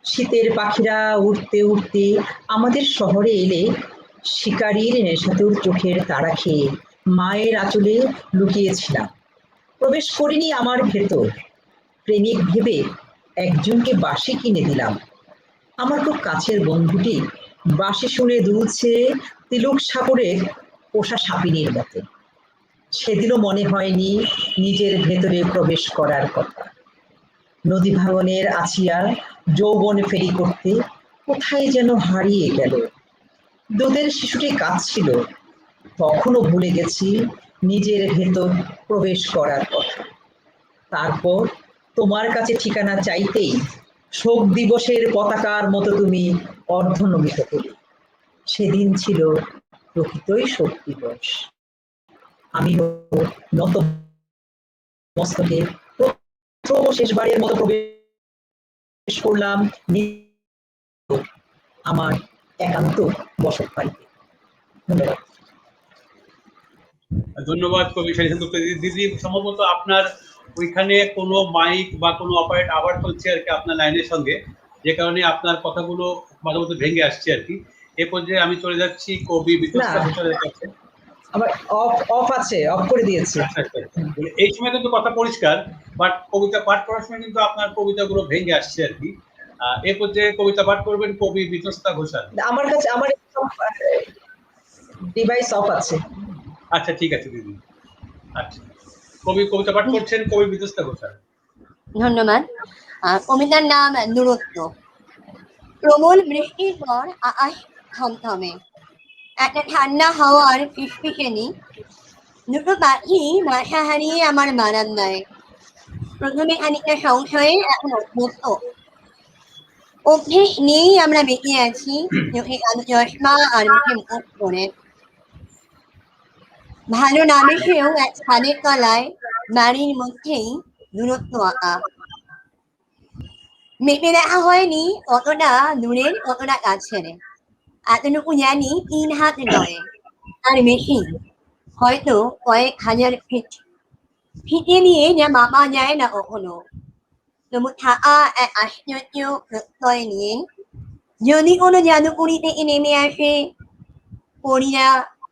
Speaker 2: শীতের পাখিরা উড়তে উড়তে আমাদের শহরে এলে শিকারীর নেশাতুর চোখের তাড়া খেয়ে মায়ের আঁচলে লুকিয়েছিলাম। প্রবেশ করিনি আমার ভেতর, প্রেমিক ভেবে একজনকে বাঁশি কিনে দিলাম। আমার খুব কাছের বন্ধুটি বাঁশি শুনে দুলছে তিলক সাগরের পোষা সাপিনীর মতো। সেদিনও মনে হয়নি নিজের ভেতরে প্রবেশ করার কথা। নদী ভাঙনের আছিয়া যৌবন ফেরি করতে কোথায় যেন হারিয়ে গেল। দুধের শিশুটি কাঁদছিল, তখনও ভুলে গেছি নিজের ভেতর প্রবেশ করার কথা। তারপর তোমার কাছে ঠিকানা চাইতেই শোক দিবসের পতাকার মতো তুমি অর্ধনমিত করি। সেদিন ছিল প্রকৃতই শোক দিবস। আমিও নত মস্তকে শেষবারের মতো প্রবেশ করলাম আমার একান্ত বসত বাড়িতে। ধন্যবাদ।
Speaker 1: ধন্যবাদ কবি শারীন দত্ত দিদি। সম্ভবত আপনার ওইখানে কোনো মাইক বা কোনো অপারেট আবার চলছে আর কি আপনার লাইনের সঙ্গে, যে কারণে আপনার কথাগুলো মাঝে মধ্যে ভেঙে আসছে আর কি। এ পর্যায়ে আমি চলে যাচ্ছি কবি বিতস্তা ঘোষালের কাছে।
Speaker 2: আমার অফ আছে, অফ করে দিয়েছি।
Speaker 1: আচ্ছা আচ্ছা, এই সময় কিন্তু কথা পরিষ্কার, বাট কবিতা পাঠ করার সময় কিন্তু আপনার কবিতাগুলো ভেঙে আসছে আর কি। এ পর্যায়ে কবিতা পাঠ করবেন কবি বিতস্তা ঘোষাল।
Speaker 2: আমার কাছে আমার ডিভাইস অফ আছে।
Speaker 1: আচ্ছা ঠিক আছে দিদি। আচ্ছা, কবিতা পাঠ করছেন কবি বিতস্তা ঘোষাল।
Speaker 3: ধন্যবাদ। কবিতার নাম দূরত্ব। প্রবল বৃষ্টির পর আকাশ থমথমে, একটা ঠান্ডা হাওয়ার ফিসফিসানি, দুটো পাখি বাসা হারিয়ে আমার বারান্দায়। প্রথমে খানিকটা সংশয়ে, এখন অভ্যস্ত। অভ্যেস নিয়েই আমরা বেঁচে আছি, চোখে কালো চশমা আর মুখে মুখ করে। ভালো না বেসেও এক ছাদের তলায় বাড়ির মধ্যেই দূরত্ব আঁকা। মেপে দেখা হয়নি কতটা দূরের কতটা কাছের, এতটুকু জানি 3 হাত নয়, আর বেশি, হয়তো কয়েক হাজার ফিট। ফিটে নিয়ে যা মাপা যায় না কখনো, তবু থাকা এক আশ্চর্য প্রত্যয় নিয়ে। যদি কোনো জাদুকরি থেকে নেমে আসে পরীরা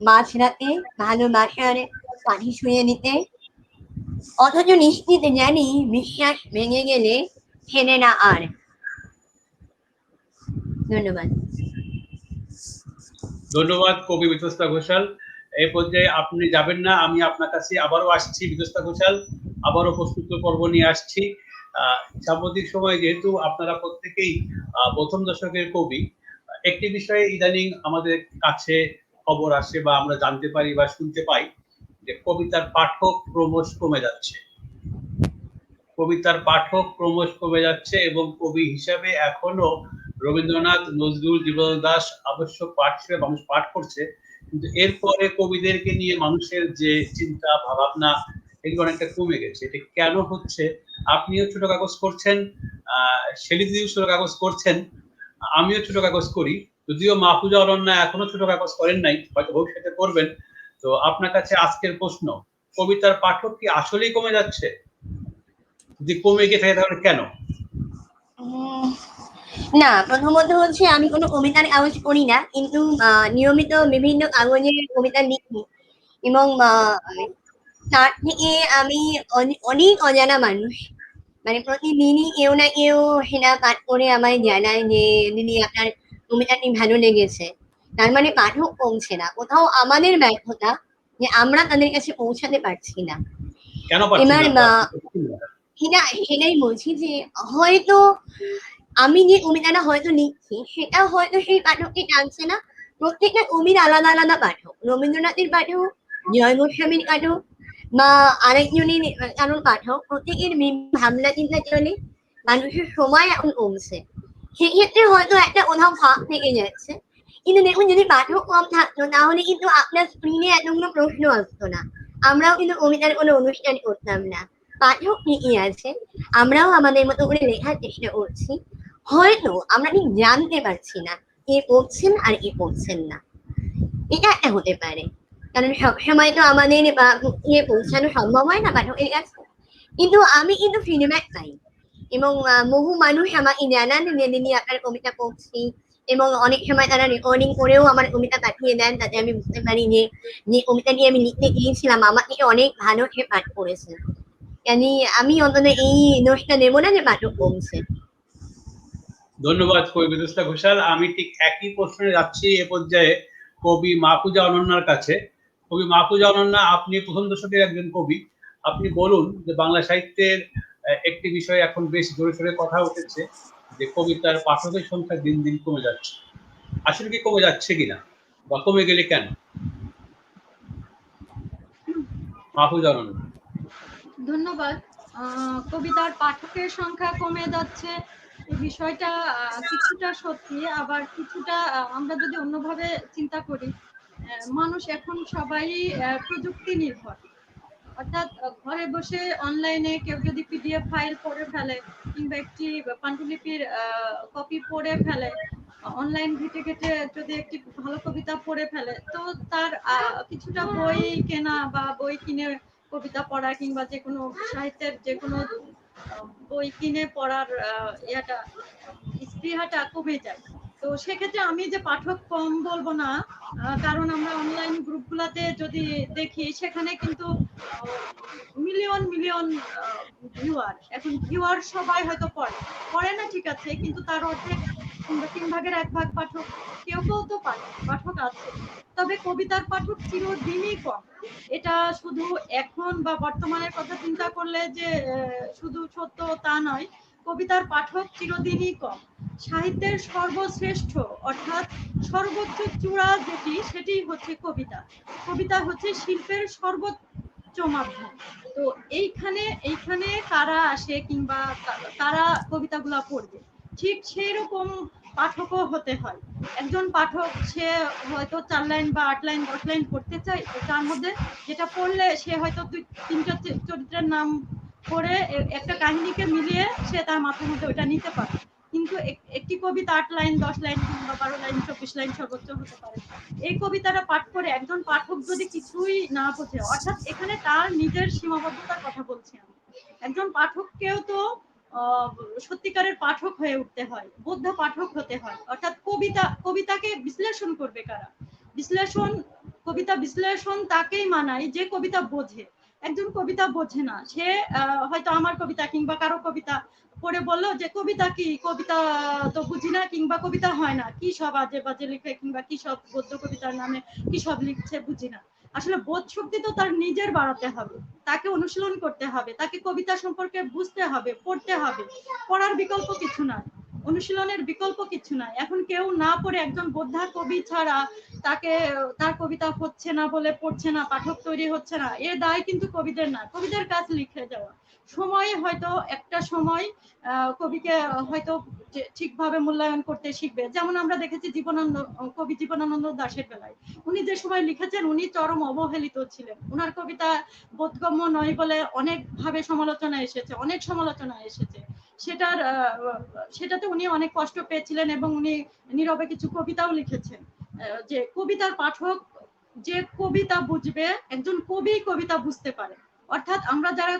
Speaker 3: মাঝরাতে ভালোবাসার পানি ছুঁয়ে নিতে, অথচ নিশ্চিত জানি বিশ্বাস ভেঙে গেলে ফেরে না আর। ধন্যবাদ।
Speaker 1: ধন্যবাদ কবি বিতস্তা ঘোষাল। এই পর্যায়ে আপনি যাবেন না, আমি আপনার কাছে আবারও আসছি বিতস্তা ঘোষাল, আবারও প্রস্তুত পর্ব নিয়ে আসছি। সাম্প্রতিক সময় যেহেতু আপনারা প্রত্যেকেই প্রথম দশকের কবি, একটি বিষয়ে ইদানিং আমাদের কাছে খবর আসে বা আমরা জানতে পারি বা শুনতে পাই যে কবিতার পাঠক ক্রমশ কমে যাচ্ছে। কবিতার পাঠক ক্রমশ কমে যাচ্ছে এবং কবি হিসাবে এখনো রবীন্দ্রনাথ, নজরুল, জীবনানন্দ দাশ আবশ্যক পাঠ হিসেবে মানুষ পাঠ করছে, কিন্তু এরপরে কবিদেরকে নিয়ে মানুষের যে চিন্তা ভাবনা এগুলো অনেকটা কমে গেছে। এটা কেন হচ্ছে? আপনিও ছোট কাগজ করছেন, শেলিদিও ছোট কাগজ করছেন, আমিও ছোট কাগজ করি, যদিও মাহফুজা অনন্যা এখনো ছোট কাগজ করেন নাই, হয়তো ভবিষ্যতে করবেন। তো আপনার কাছে আজকের প্রশ্ন, কবিতার পাঠক কি আসলেই কমে যাচ্ছে? যদি কমে গিয়ে থাকে তাহলে কেন?
Speaker 3: না, প্রথমত হচ্ছে আমি কোনো কবিতার কাগজ করি না, কিন্তু নিয়মিত বিভিন্ন কাগজে কবিতা লিখি এবং তার থেকে আমি অনেক অজানা মানুষ, মানে প্রতিদিনই কেউ না কেউ সেটা পাঠ করে আমায় জানায় যে দিদি আপনার কবিতাটি ভালো লেগেছে। তার মানে পাঠক কমছে না, কোথাও আমাদের ব্যর্থতা যে আমরা তাদের কাছে পৌঁছাতে পারছি না।
Speaker 1: কেন পারছি
Speaker 3: এবার
Speaker 1: না?
Speaker 3: সেটাই বলছি যে হয়তো আমি যে কবিতাটা হয়তো লিখছি সেটা হয়তো সেই পাঠককে টানছে না। প্রত্যেকটা কবির আলাদা আলাদা পাঠক, রবীন্দ্রনাথের পাঠক, জয় গোস্বামীর পাঠক বা আরেকজনের কারোর পাঠক, প্রত্যেকের ভাবনা চিন্তা চলে। মানুষের সময় এখন কমছে, সেক্ষেত্রে হয়তো একটা কোথাও ফাঁক থেকে যাচ্ছে। কিন্তু দেখুন, যদি পাঠক কম থাকতো তাহলে কিন্তু আপনার স্ক্রিনে এতগুলো প্রশ্ন আসতো না, আমরাও কিন্তু কবিতার কোনো অনুষ্ঠান করতাম না। পাঠক ঠিকই আছে, আমরাও আমাদের মতো করে লেখার চেষ্টা করছি, হয়তো আমরা ঠিক জানতে পারছি না কে পড়ছেন আর কে পড়ছেন না। এটা একটা হতে পারে, কারণ সবসময় তো আমাদের পৌঁছানো সম্ভব হয় না পাঠকের কাছে। কিন্তু আমি কিন্তু ফিডব্যাক পাই এবং বহু মানুষ আমাকে জানান যে দিদি আপনার কবিতা পড়ছি, এবং অনেক সময় তারা রেকর্ডিং করেও আমার কবিতা পাঠিয়ে দেন, তাতে আমি বুঝতে পারি যে কবিতাটি আমি লিখতে গিয়েছিলাম আমার থেকে অনেক ভালো সে পাঠ করেছে। জানি আমি অন্তত এই দোষটা দেবো না যে পাঠক কমছে।
Speaker 1: ধন্যবাদ কবি বিতস্তা ঘোষাল। আমি ঠিক একই প্রশ্নে যাচ্ছি এ পর্যায়ে কবি মাহফুজা অনন্যার কাছে। কবি মাহফুজা অনন্যা, আপনি প্রথম দশকের একজন কবি, আপনি বলুন যে বাংলা সাহিত্যের একটি বিষয় এখন বেশ জোরে সোরে কথা উঠেছে যে কবিতার পাঠকের সংখ্যা দিন দিন কমে যাচ্ছে। আসলে কি কমে যাচ্ছে কিনা বা কমে গেলে কেন? মাহফুজা অনন্যা।
Speaker 4: ধন্যবাদ। কবিতার পাঠকের সংখ্যা কমে যাচ্ছে, এই বিষয়টা কিছুটা সত্যি, আবার কিছুটা আমরা যদি অন্যভাবে চিন্তা করি, মানুষ এখন সবাই প্রযুক্তি নির্ভর। অর্থাৎ ঘরে বসে অনলাইনে কেউ যদি পিডিএফ ফাইল পড়ে ফেলে কিংবা একটি পাণ্ডুলিপির কপি পড়ে ফেলে, অনলাইন ঘেটে ঘেটে যদি একটি ভালো কবিতা পড়ে ফেলে, তো তার কিছুটা বই কেনা বা বই কিনে কবিতা পড়া কিংবা যে কোনো সাহিত্যের যে কোনো বই কিনে পড়ার ইয়াটা স্পৃহাটা কমে যায়। তো সেক্ষেত্রে আমি যে পাঠক কম বলবো না, কারণ আমরা অনলাইন গ্রুপগুলোতে যদি দেখি সেখানে কিন্তু মিলিয়ন মিলিয়ন ভিউয়ার, এখন ভিউয়ার সবাই হয়তো পড়ে না, ঠিক আছে, কিন্তু তার অর্ধেক কিংবা 3 ভাগের 1 ভাগ পাঠক, কেউ কেউ তো পাঠক আছে। তবে কবিতার পাঠক চিরদিনই কম। এটা শুধু এখন বা বর্তমানের কথা চিন্তা করলে যে শুধু সত্য তা নয়, কবিতার পাঠক চিরদিনই কম। সাহিত্যের সর্বশ্রেষ্ঠ অর্থাৎ সর্বোচ্চ চূড়া যেটি, সেটি হচ্ছে কবিতা। কবিতা হচ্ছে শিল্পের সর্বোচ্চ মাধ্যম। তো এইখানে কারা আসে কিংবা কারা কবিতাগুলা পড়বে, ঠিক সেই রকম পাঠকও হতে হয়। একজন পাঠক সে হয়তো 4 লাইন বা 8 লাইন 10 লাইন পড়তে চায়, তার মধ্যে যেটা পড়লে সে হয়তো 2-3টা চরিত্রের নাম পড়ে একটা কাহিনীকে মিলিয়ে সে তার মাথার মধ্যে ওইটা নিতে পারে। কিন্তু একটি কবিতা 8 লাইন 10 লাইন কিংবা 12 লাইন 24 লাইন সর্বোচ্চ হতে পারে। এই কবিতাটা পাঠ করে একজন পাঠক যদি কিছুই না বোঝে, অর্থাৎ এখানে তার নিজের সীমাবদ্ধতার কথা বলছি আমি, একজন পাঠককেও তো সত্যিকারের পাঠক হয়ে উঠতে হয়, বোদ্ধ পাঠক হতে হয়। অর্থাৎ কবিতাকে বিশ্লেষণ করবে কারা? কবিতা বিশ্লেষণ তাকেই মানায় যে কবিতা বোঝে। একজন কবিতা বোঝে না, সে হয়তো আমার কবিতা কিংবা কারো কবিতা পড়ে বললো যে কবিতা কি, কবিতা তো বুঝি না কিংবা কবিতা হয় না, কি সব আজে বাজে লিখে কিংবা কি সব গদ্য কবিতার নামে কি সব লিখছে বুঝি না। আসলে বোধ শক্তি তো তার নিজের বাড়াতে হবে, তাকে অনুশীলন করতে হবে, তাকে কবিতা সম্পর্কে বুঝতে হবে, পড়তে হবে। পড়ার বিকল্প কিছু নাই, অনুশীলনের বিকল্প কিছু নাই। এখন কেউ না পড়ে একজন বোদ্ধা কবি ছাড়া তাকে তার কবিতা হচ্ছে না বলে পড়ছে না, পাঠক তৈরি হচ্ছে না, এর দায় কিন্তু কবিদের না। কবিদের কাজ লিখে যাওয়া। সময় হয়তো একটা সময় কবিকে হয়তো ঠিকভাবে মূল্যায়ন করতে শিখবে। যেমন আমরা দেখেছি কবি জীবনানন্দ দাশের বেলায়, উনি যে সময় লিখেছেন উনি চরম অবহেলিত ছিলেন। ওনার কবিতা বোধগম্য নয় বলে অনেক ভাবে সমালোচনা এসেছে। সেটাতে উনি অনেক কষ্ট পেয়েছিলেন এবং উনি নীরবে কিছু কবিতাও লিখেছেন। যে কবিতার পাঠক যে কবিতা বুঝবে, একজন কবি কবিতা বুঝতে পারে। অর্থাৎ আমরা যারা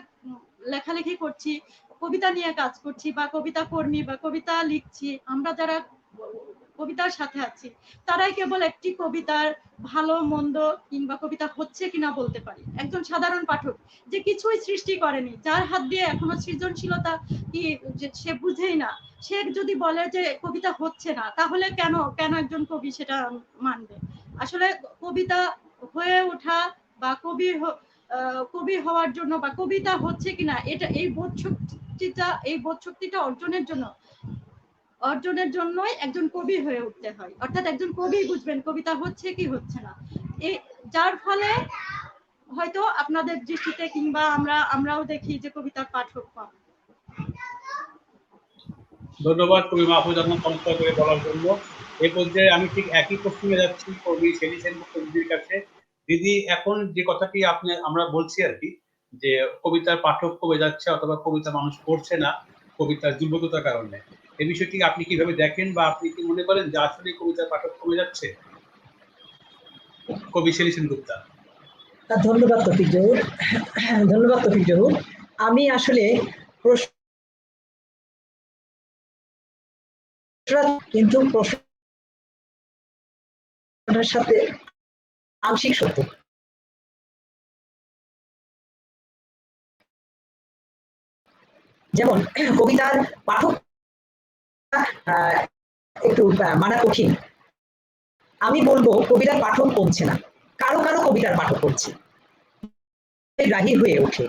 Speaker 4: লেখালেখি করছি, কবিতা নিয়ে কাজ করছি বা কবিতা কর্মী বা কবিতা লিখছি, আমরা যারা কবিতার সাথে আছি, তারাই কেবল একটি কবিতার ভালো মন্দ কিংবা কবিতা হচ্ছে কিনা বলতে পারি। একজন সাধারণ পাঠক যে কিছুই সৃষ্টি করেনি, যার হাত দিয়ে এখনো সৃজনশীলতা কি সে বুঝেই না, সে যদি বলে যে কবিতা হচ্ছে না, তাহলে কেন একজন কবি সেটা মানবে? আসলে কবিতা হয়ে ওঠা বা কবি হওয়ার জন্য বা কবিতা হচ্ছে কিনা, এটা এই বোধ শক্তিটা অর্জনের জন্যই একজন কবি হয়ে উঠতে হয়। অর্থাৎ একজন কবি বুঝবেন কবিতা হচ্ছে কি হচ্ছে না, যার ফলে হয়তো আপনাদের দৃষ্টিতে কিংবা আমরাও দেখি যে কবিতার পাঠক কম।
Speaker 1: ধন্যবাদ কবি মাহফুজ আহমদ চমৎকার করে বলার জন্য। এই পর্যায়ে আমি ঠিক একই প্রশ্নে যাচ্ছি কবি শেলী সেনগুপ্ত দিদির কাছে। দিদি, এখন যে কথাটি আমরা বলছি আর কি, যে কবিতার পাঠক কমে যাচ্ছে অথবা কবিতা মানুষ পড়ছে না কবিতার দুর্বলতার কারণে, এই বিষয়টি আপনি কিভাবে দেখেন বা আপনি কি মনে করেন যে আসলে কবিতার পাঠক কমে যাচ্ছে? কবি শেলী সেনগুপ্ত।
Speaker 2: ধন্যবাদ তৌফিক জহুর। আমি আসলে কিন্তু প্রশ্নের সাথে আংশিক সত্য। যেমন কবিতার পাঠক একটু মানা কঠিন। আমি বলবো কবিতার পাঠক কমছে না, কারো কবিতার পাঠক কমছে, রাগী হয়ে ওঠে।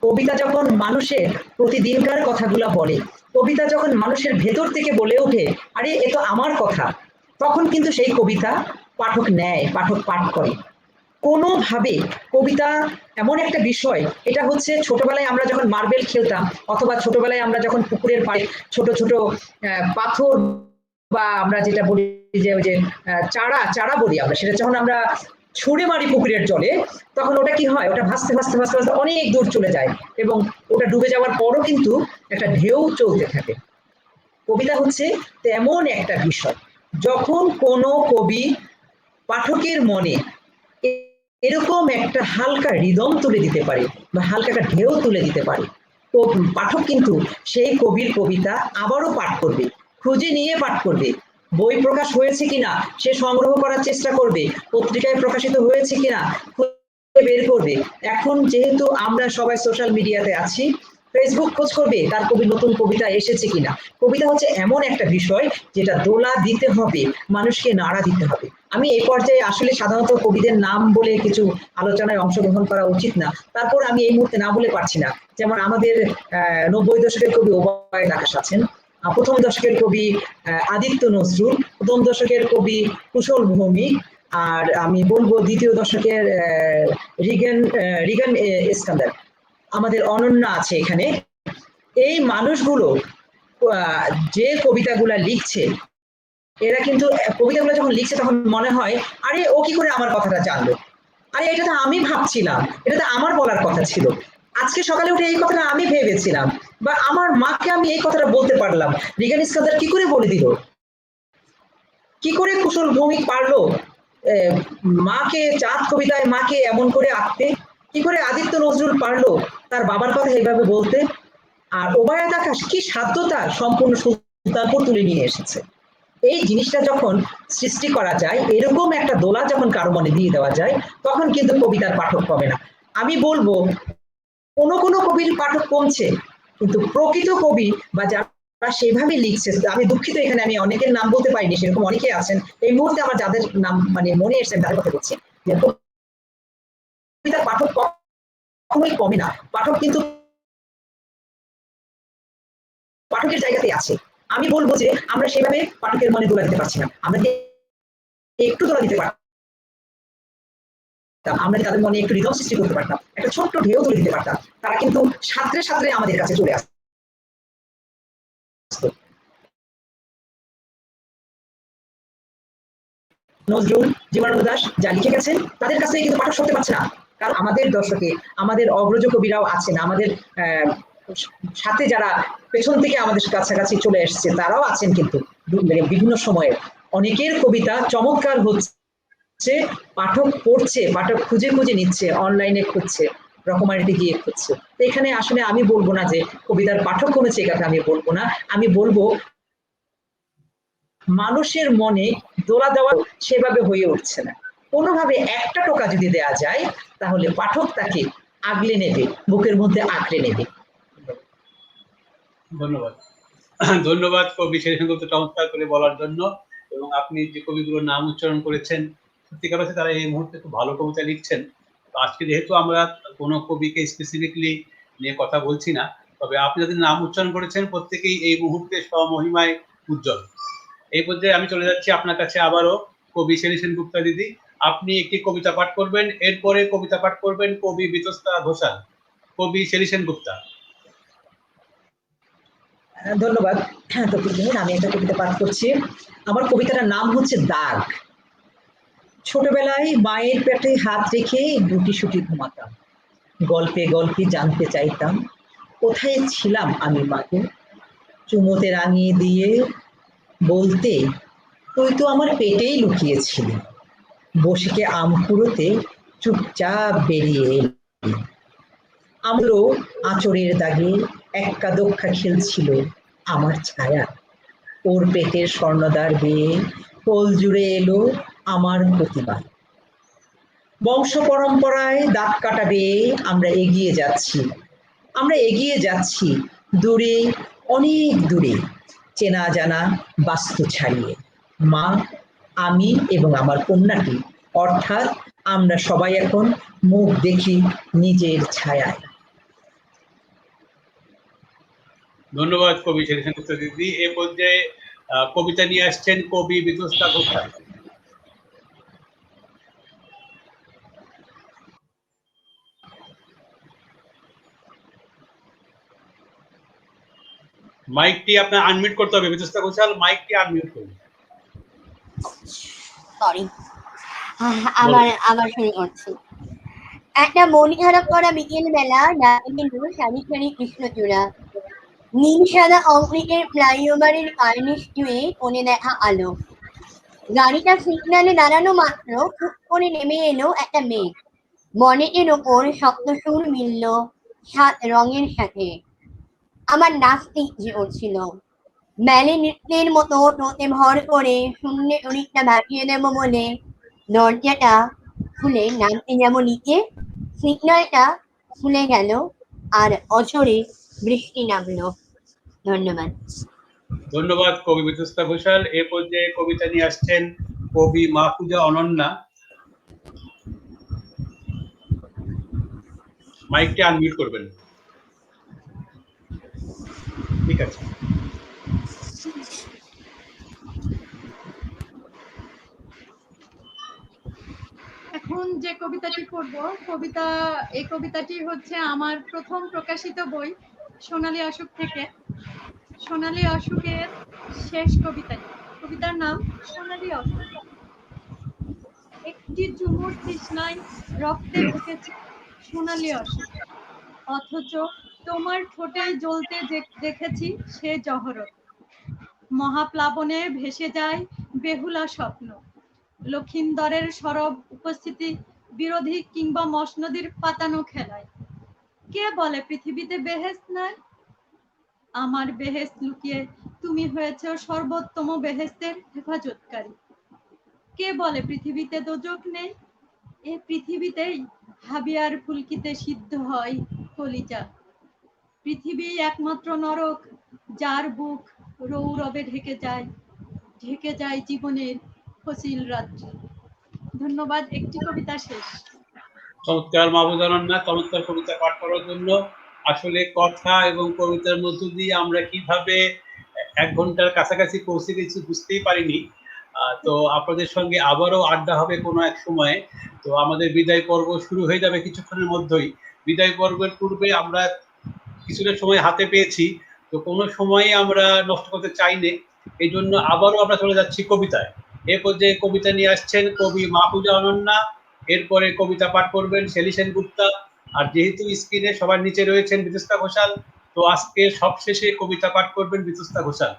Speaker 2: কবিতা যখন মানুষের প্রতিদিনকার কথাগুলো বলে, কবিতা যখন মানুষের ভেতর থেকে বলে ওঠে আরে এ তো আমার কথা, তখন কিন্তু সেই কবিতা পাঠক নেয়, পাঠক পাঠ করে। কোনোভাবে কবিতা এমন একটা বিষয়, এটা হচ্ছে ছোটবেলায় আমরা যখন মার্বেল খেলতাম অথবা ছোটবেলায় আমরা যখন পুকুরের পাড়ে ছোট ছোট পাথর বা আমরা যেটা বলি যে ওই যে চারা বলি আমরা, সেটা যখন আমরা ছুঁড়ে মারি পুকুরের জলে, তখন ওটা কি হয়, ওটা ভাসতে ভাসতে ভাসতে ভাসতে অনেক দূর চলে যায় এবং ওটা ডুবে যাওয়ার পরও কিন্তু একটা ঢেউ চলতে থাকে। কবিতা হচ্ছে তেমন একটা বিষয়। যখন কোনো কবি পাঠকের মনে এরকম একটা হালকা রিদম তুলে দিতে পারে বা হালকা একটা ঢেউ তুলে দিতে পারে, তো পাঠক কিন্তু সেই কবির কবিতা আবারও পাঠ করবে, খুঁজে নিয়ে পাঠ করবে, বই প্রকাশ হয়েছে কিনা সে সংগ্রহ করার চেষ্টা করবে, পত্রিকায় প্রকাশিত হয়েছে কিনা খুঁজে বের করবে। এখন যেহেতু আমরা সবাই সোশ্যাল মিডিয়াতে আছি, ফেসবুক খোঁজ করবে তার কবির নতুন কবিতা এসেছে কিনা। কবিতা হচ্ছে এমন একটা বিষয় যেটা দোলা দিতে হবে, মানুষকে নাড়া দিতে হবে। আমি এই পর্যায়ে আসলে সাধারণত কবিদের নাম বলে কিছু আলোচনায় অংশগ্রহণ করা উচিত না, তারপর আমি এই মুহূর্তে না বলে পারছি না। যেমন আমাদের 90 দশকের কবি ওবায়দ আকাশ আছেন, প্রথম দশকের কবি আদিত্য নজরুল, প্রথম দশকের কবি কুশল ভৌমিক, আর আমি বলবো দ্বিতীয় দশকের রিগান রিগান ইস্কান্দার, আমাদের অনন্যা আছে এখানে। এই মানুষগুলো যে কবিতাগুলা লিখছে, এরা কিন্তু কবিতাগুলো যখন লিখছে তখন মনে হয় আরে ও কি করে আমার কথাটা জানলো, আরে এটা তো আমি ভাবছিলাম, এটা তো আমার বলার কথা ছিল, আজকে সকালে উঠে এই কথাটা আমি ভেবেছিলাম, বা আমার মাকে আমি এই কথাটা বলতে পারলাম, রিগান ইস্কান্দার কি করে বলে দিল, কি করে কুশল ভৌমিক পারলো মাকে চাঁদ কবিতায় মাকে এমন করে আঁকতে, কি করে আদিত্য নজরুল পারলো তার বাবার কথা এইভাবে বলতে, আর ওবায়দ আকাশ কি সাধ্যতা সম্পূর্ণ সুলতানপুর তুলে নিয়ে এসেছে। এই জিনিসটা যখন সৃষ্টি করা যায়, এরকম একটা দোলা যখন কারো মনে দিয়ে দেওয়া যায়, তখন কিন্তু কবিতার পাঠক কমে না। আমি বলবো কোনো কোনো কবির পাঠক কমছে, কিন্তু প্রকৃত কবি বা যারা সেভাবে লিখছে, আমি দুঃখিত এখানে আমি অনেকের নাম বলতে পারিনি, সেরকম অনেকে আছেন এই মুহূর্তে আমার যাদের নাম মানে মনে এসেছে তাদের কথা বলছি, যে কবিতার পাঠক কখনোই কমে না, পাঠক কিন্তু পাঠকের জায়গাতে আছে। আমি বলবো যে আমরা সেভাবে পাঠকের মনে দোলা দিতে পারছি না, আমরা একটু দোলা দিতে পারতাম, আমরা তাদের মনে একটু হৃদয় সৃষ্টি করতে পারতাম, একটা ছোট্ট ঢেউ তুলে দিতে পারতাম, তারা কিন্তু সাঁতরে সাঁতরে আমাদের কাছে চলে আসতো। নজরুল, জীবনানন্দ দাশ যা লিখে গেছেন তাদের কাছে কিন্তু পাঠক সরতে পারছে না, কারণ আমাদের দর্শকে আমাদের অগ্রজ কবিরাও আছেন, আমাদের সাথে যারা পেছন থেকে আমাদের কাছাকাছি চলে এসছে তারাও আছেন, কিন্তু বিভিন্ন সময়ে অনেকের কবিতা চমৎকার হচ্ছে, পাঠক পড়ছে, পাঠক খুঁজে খুঁজে নিচ্ছে, অনলাইনে খুঁজছে, রকমারিতে গিয়ে খুঁজছে। তো এখানে আসলে আমি বলবো না যে কবিতার পাঠক কমেছে, এই কথা আমি বলবো না, আমি বলবো মানুষের মনে দোলা দেওয়া সেভাবে হয়ে উঠছে না। কোনোভাবে একটা টোকা যদি দেয়া যায় তাহলে পাঠক তাকে আগলে নেবে, বুকের মধ্যে আঁকড়ে নেবে।
Speaker 1: ধন্যবাদ। ধন্যবাদ কবি শেরিফ গুপ্ত চমৎকার করে বলার জন্য, এবং আপনি যে কবিগুলোর নাম উচ্চারণ করেছেন সত্যিকার অর্থে তারা এই মুহূর্তে খুব ভালো কবিতা লিখছেন। আজকে যেহেতু আমরা কোনো কবিকে স্পেসিফিকলি নিয়ে কথা বলছি না, তবে আপনি যাদের নাম উচ্চারণ করেছেন প্রত্যেকেই এই মুহূর্তে স্বমহিমায় উজ্জ্বল। এই পর্যায়ে আমি চলে যাচ্ছি আপনার কাছে আবারও কবি শেরি সেনগুপ্তা দিদি, আপনি একটি কবিতা পাঠ করবেন, এরপরে কবিতা পাঠ করবেন কবি বিতস্তা ঘোষাল। কবি শেরি সেনগুপ্তা।
Speaker 2: ধন্যবাদ। তো আমি একটা কবিতা পাঠ করছি, আমার কবিতাটার নাম হচ্ছে দাগ। ছোটবেলায় মায়ের পেটে হাত রেখে গুটি সুটি ঘুমাতাম, গল্পে গল্পে জানতে চাইতাম কোথায় ছিলাম আমি মাকে, চুমোতে রাঙিয়ে দিয়ে বলতে তুই তো আমার পেটেই লুকিয়েছিলি, বসিকে আম কুড়োতে চুপচাপ বেরিয়ে এলি, আমারও আঁচড়ের দাগে এক্কা দোক্কা খেলছিল আমার ছায়া, ওর পেটের স্বর্ণদ্বার বেয়ে কোল জুড়ে এলো আমার প্রতিভা, বংশ পরম্পরায় দাঁত কাটা বেয়ে আমরা এগিয়ে যাচ্ছি, আমরা এগিয়ে যাচ্ছি দূরে, অনেক দূরে, চেনা জানা বাস্তু ছাড়িয়ে, মা, আমি এবং আমার কন্যাটি, অর্থাৎ আমরা সবাই এখন মুখ দেখি নিজের ছায়ায়।
Speaker 1: ধন্যবাদ কবি শেরি সেনগুপ্তা দিদি। এ পর্যায়ে কবিতা নিয়ে আসছেন কবি বিতস্তা ঘোষাল। মাইকটি আপনার আনমিউট করতে হবে, বিতস্তা ঘোষাল মাইকটি আনমিউট করুন।
Speaker 3: সরি, আবার শুরু করছি। একটা মন খারাপ করা বিকেল বেলা, ডাকবিন্দু সারি সারি কৃষ্ণচূড়া, নীল সাদা কংক্রিটের ফ্লাইওভারের কার্নিশ জুড়ে কোণে দেখা আলো, গাড়িটা সিগন্যালে দাঁড়ানো মাত্র ফুট করে নেমে এলো একটা মেঘ। বনেটের ওপর সপ্তসুর মিলল 7 রঙের সাথে। আমার নাচতে ইচ্ছে করছিল। ব্যালে নৃত্যের মতো টোতে ভর করে শূন্যে শরীরটা ভাসিয়ে দেবো বলে দরজাটা খুলে নামতে যাব নিচে, সিগন্যালটা খুলে গেল আর অঝরে বৃষ্টি নামলো। ধন্যবাদ।
Speaker 1: ধন্যবাদ কবি বিতস্তা ঘোষাল। এ পর্যায়ে কবিতা নিয়ে আসছেন কবি মাহফুজা অনন্যা। মাইকটি আনমিউট করবেন। ঠিক আছে।
Speaker 4: এখন যে কবিতাটি পড়ব, এই কবিতাটি হচ্ছে আমার প্রথম প্রকাশিত বই সোনালী অশোক থেকে। সোনালী অশোকের শেষ কবিতাটি। কবিতার নাম সোনালী অশোক। একটি ঝুমুর তৃষ্ণায় রক্তে ঢুকেছে সোনালী অশোক, অথচ তোমার ঠোঁটে জ্বলতে দেখেছি সে জহরত। মহাপ্লাবনে ভেসে যায় বেহুলা স্বপ্ন, লক্ষিন্দরের সরব উপস্থিতি বিরোধী কিংবা মসনদীর পাতানো খেলায়। কে বলে পৃথিবীতে বেহেশত নাই? আমার বেহেশত লুকিয়ে তুমি হয়েছে সর্বোত্তম বেহেশতের হেফাজতকারী। কে বলে পৃথিবীতে দোজখ নেই? এ পৃথিবীতেই হাবিয়ার ফুলকিতে সিদ্ধ হয় কলিজা। পৃথিবী একমাত্র নরক যার বুক রৌরবে ঢেকে যায় জীবনের ফসিল রাত্রি। ধন্যবাদ। একটি কবিতা শেষ।
Speaker 1: চমৎকার মাহফুজা অনন্যা, চমৎকার কবিতা পাঠ করার জন্য। আসলে কথা এবং কবিতার মধ্য দিয়ে আমরা কিভাবে 1 ঘন্টার কাছাকাছি পৌঁছে গেছি বুঝতেই পারিনি। তো আপনাদের সঙ্গে আবারও আড্ডা হবে কোনো এক সময়ে। তো আমাদের বিদায় পর্ব শুরু হয়ে যাবে কিছুক্ষণের মধ্যেই। বিদায় পর্বের পূর্বে আমরা কিছুটা সময় হাতে পেয়েছি, তো কোনো সময়ই আমরা নষ্ট করতে চাইনি। এই জন্য আবারও আমরা চলে যাচ্ছি কবিতায়। এ পর্যায়ে কবিতা নিয়ে আসছেন কবি মাহফুজা অনন্যা। এরপরে কবিতা পাঠ করবেন শেলী সেনগুপ্তা। আর যেহেতু স্ক্রিনে সবার নিচে রয়েছেন বিতস্তা ঘোষাল, তো আজকে সবশেষে কবিতা পাঠ করবেন বিতস্তা ঘোষাল।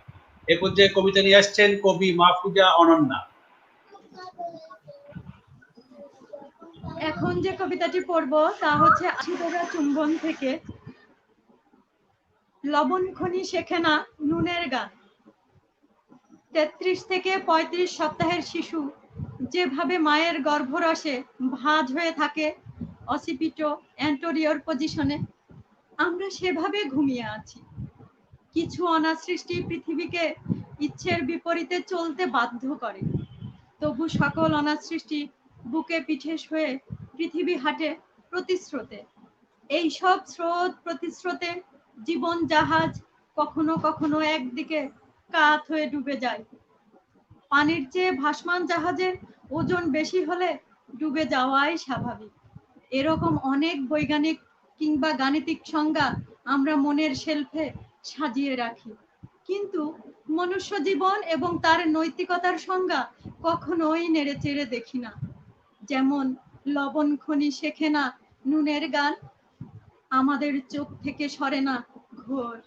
Speaker 1: এ পর্যায়ে কবিতা নিয়ে আসছেন কবি মাহফুজা অনন্যা।
Speaker 4: এখন যে কবিতাটি পড়ব তা হচ্ছে আশিদরা চুম্বন থেকে। লবণ খনি শেখে না নুনের গান। 33 থেকে 35 সপ্তাহের শিশু যেভাবে মায়ের গর্ভরসে ভাঁজ হয়ে থাকে অসিপিটো অ্যান্টোরিয়র পজিশনে, আমরা সেভাবে ঘুমিয়ে আছি। কিছু অনাসৃষ্টি পৃথিবীকে ইচ্ছের বিপরীতে চলতে বাধ্য করে, তবু সকল অনাসৃষ্টি বুকে পিঠে শুয়ে পৃথিবী হাঁটে প্রতিস্রোতে। এই সব স্রোত প্রতিস্রোতে জীবন জাহাজ কখনো কখনো একদিকে কাত হয়ে ডুবে যায়। পানির চেয়ে ভাসমান জাহাজের ওজন বেশি হলে ডুবে যাওয়াই স্বাভাবিক। এরকম অনেক বৈজ্ঞানিক কিংবা গাণিতিক সংজ্ঞা আমরা মনের শেলফে সাজিয়ে রাখি, কিন্তু মনুষ্য জীবন এবং তার নৈতিকতার সংজ্ঞা কখনোই নেড়েচেড়ে দেখি না। যেমন লবণ খনি শেখে না নুনের গান, আমাদের চোখ থেকে সরে না ঘোর।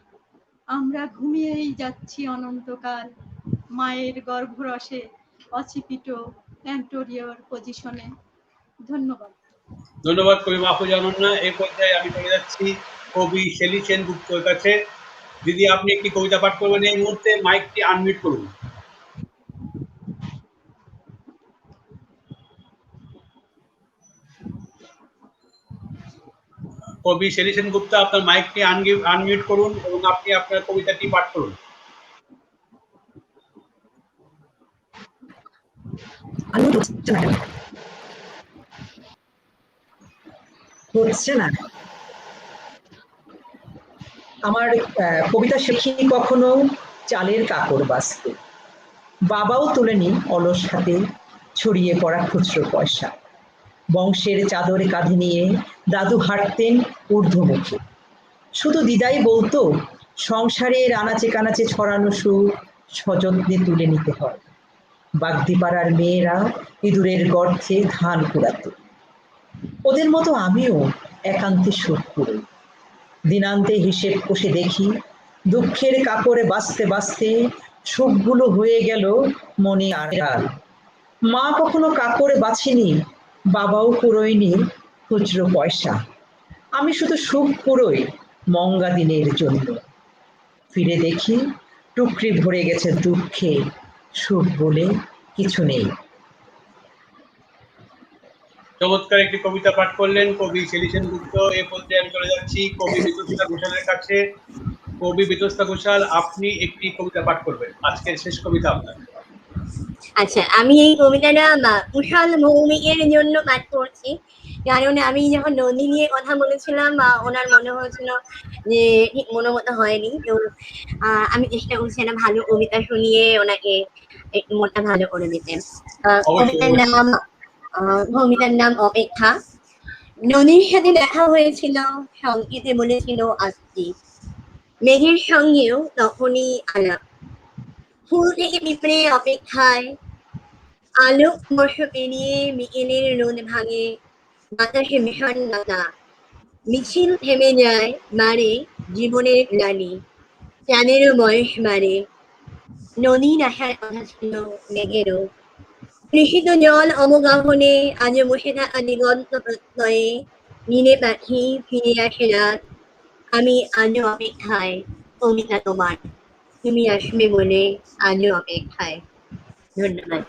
Speaker 4: আমরা ঘুমিয়েই যাচ্ছি অনন্তকাল মায়ের গর্ভরসে অচিপিটো অ্যান্টোরিয়র পজিশনে। ধন্যবাদ।
Speaker 1: ধন্যবাদ কবি মাহফুজা অনন্যা। এই পর্যায়ে আমি চলে যাচ্ছি কবি শেলী সেনগুপ্তর কাছে। দিদি, আপনি একটি কবিতা পাঠ করবেন এই মুহূর্তে। মাইকটি আনমিউট করুন। কবি শেলী সেনগুপ্ত, আপনার মাইকটি আনমিউট করুন এবং আপনি আপনার কবিতাটি পাঠ করুন।
Speaker 2: হচ্ছে না। আমার কবিতা শিখি কখনো চালের কাকড় বাঁচতে, বাবাও তোলেনি অলস হাতে ছড়িয়ে পড়া খুচরো পয়সা। বংশের চাদর কাঁধে নিয়ে দাদু হাঁটতেন ঊর্ধ্বমুখী। শুধু দিদাই বলতো সংসারের আনাচে কানাচে ছড়ানো সুখ সযত্নে তুলে নিতে হয়। বাগদিপাড়ার মেয়েরা ইঁদুরের গর্তে ধান কুড়াতো, ওদের মতো আমিও একান্তে সুখ করি। দিনান্তে হিসেব কষে দেখি দুঃখের কাপড়ে বাঁচতে বাঁচতে সুখগুলো হয়ে গেল মনে আড়াল। মা কখনো কাপড় বাছেনি, বাবাও কুড়োয়নি খুচরো পয়সা। আমি শুধু সুখ কুড়োই মঙ্গা দিনের জন্য। ফিরে দেখি টুকরি ভরে গেছে দুঃখে, সুখ বলে কিছু নেই।
Speaker 1: চমৎকার একটি কবিতা পাঠ করলেন কবি শেলী সেনগুপ্ত। এ পর্যায়ে আমি চলে যাচ্ছি কবি বিতস্তা ঘোষালের কাছে। কবি বিতস্তা ঘোষাল, আপনি একটি কবিতা পাঠ করবেন, আজকের শেষ কবিতা আপনার।
Speaker 3: আচ্ছা, আমি এই কবিতাটা কুশল ভৌমিকের জন্য পাঠ করছি, কারণ আমি যখন নদী নিয়ে কথা বলেছিলাম ওনার মনে হয়েছিল যে ঠিক মনোমতো হয়নি। তো আমি চেষ্টা করছি একটা ভালো কবিতা শুনিয়ে ওনাকে একটু মনটা ভালো করে দিতে। কবিতার
Speaker 1: অবশ্যই।
Speaker 3: নাম কবিতার নাম অপেক্ষা। নদীর সাথে দেখা হয়েছিল, সংকেতে বলেছিল আসছি। মেঘের সঙ্গেও তখনই আলাপ। ফুল থেকে পিঁপড়ে অপেক্ষায়, আলো বর্ষ পেরিয়ে বিকেলের রোদ ভাঙে, বাতাসে বিষণ্ণতা, মিছিল থেমে যায়, বাড়ে জীবনের গ্লানি, চাঁদেরও বয়স বাড়ে। নদীর আসার কথা ছিল মেঘেরও, কৃষিত জল অবগাহনে, আজও বসে থাকা দিগন্ত প্রত্যয়ে, নীলে পাখি ফিরে আসে রাত, আমি আজও অপেক্ষায়, কবিতা তোমার, তুমি আসবে বলে আজও অপেক্ষায়। ধন্যবাদ।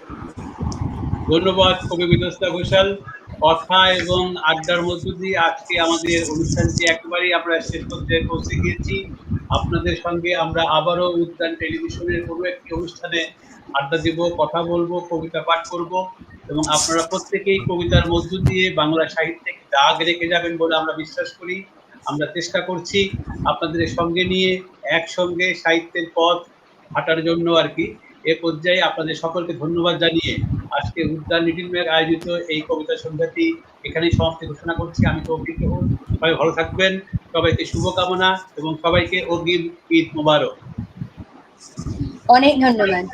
Speaker 1: ধন্যবাদ কবি বিতস্তা ঘোষাল। কথা এবং আড্ডার মধ্য দিয়ে আজকে আমাদের অনুষ্ঠানটি একেবারেই আমরা শেষ পর্যায়ে পৌঁছে গিয়েছি। আপনাদের সঙ্গে আমরা আবারও উদ্যান টেলিভিশনের কোনো একটি অনুষ্ঠানে আড্ডা দিব, কথা বলবো, কবিতা পাঠ করব, এবং আপনারা প্রত্যেকেই কবিতার মধ্য দিয়ে বাংলা সাহিত্যে দাগ রেখে যাবেন বলে আমরা বিশ্বাস করি। আমরা চেষ্টা করছি আপনাদের সঙ্গে নিয়ে একসঙ্গে সাহিত্যের পথ হাঁটার জন্য আর কি। এ পর্যায়ে আপনাদের সকলকে ধন্যবাদ জানিয়ে আজকে উদ্যান লিটল ম্যাগ আয়োজিত এই কবিতা সন্ধ্যাটি এখানেই সমাপ্তি ঘোষণা করছি। আমি তৌফিক রহমান। সবাই ভালো থাকবেন, সবাইকে শুভকামনা এবং সবাইকে অগ্রিম ঈদ মোবারক।
Speaker 3: অনেক ধন্যবাদ।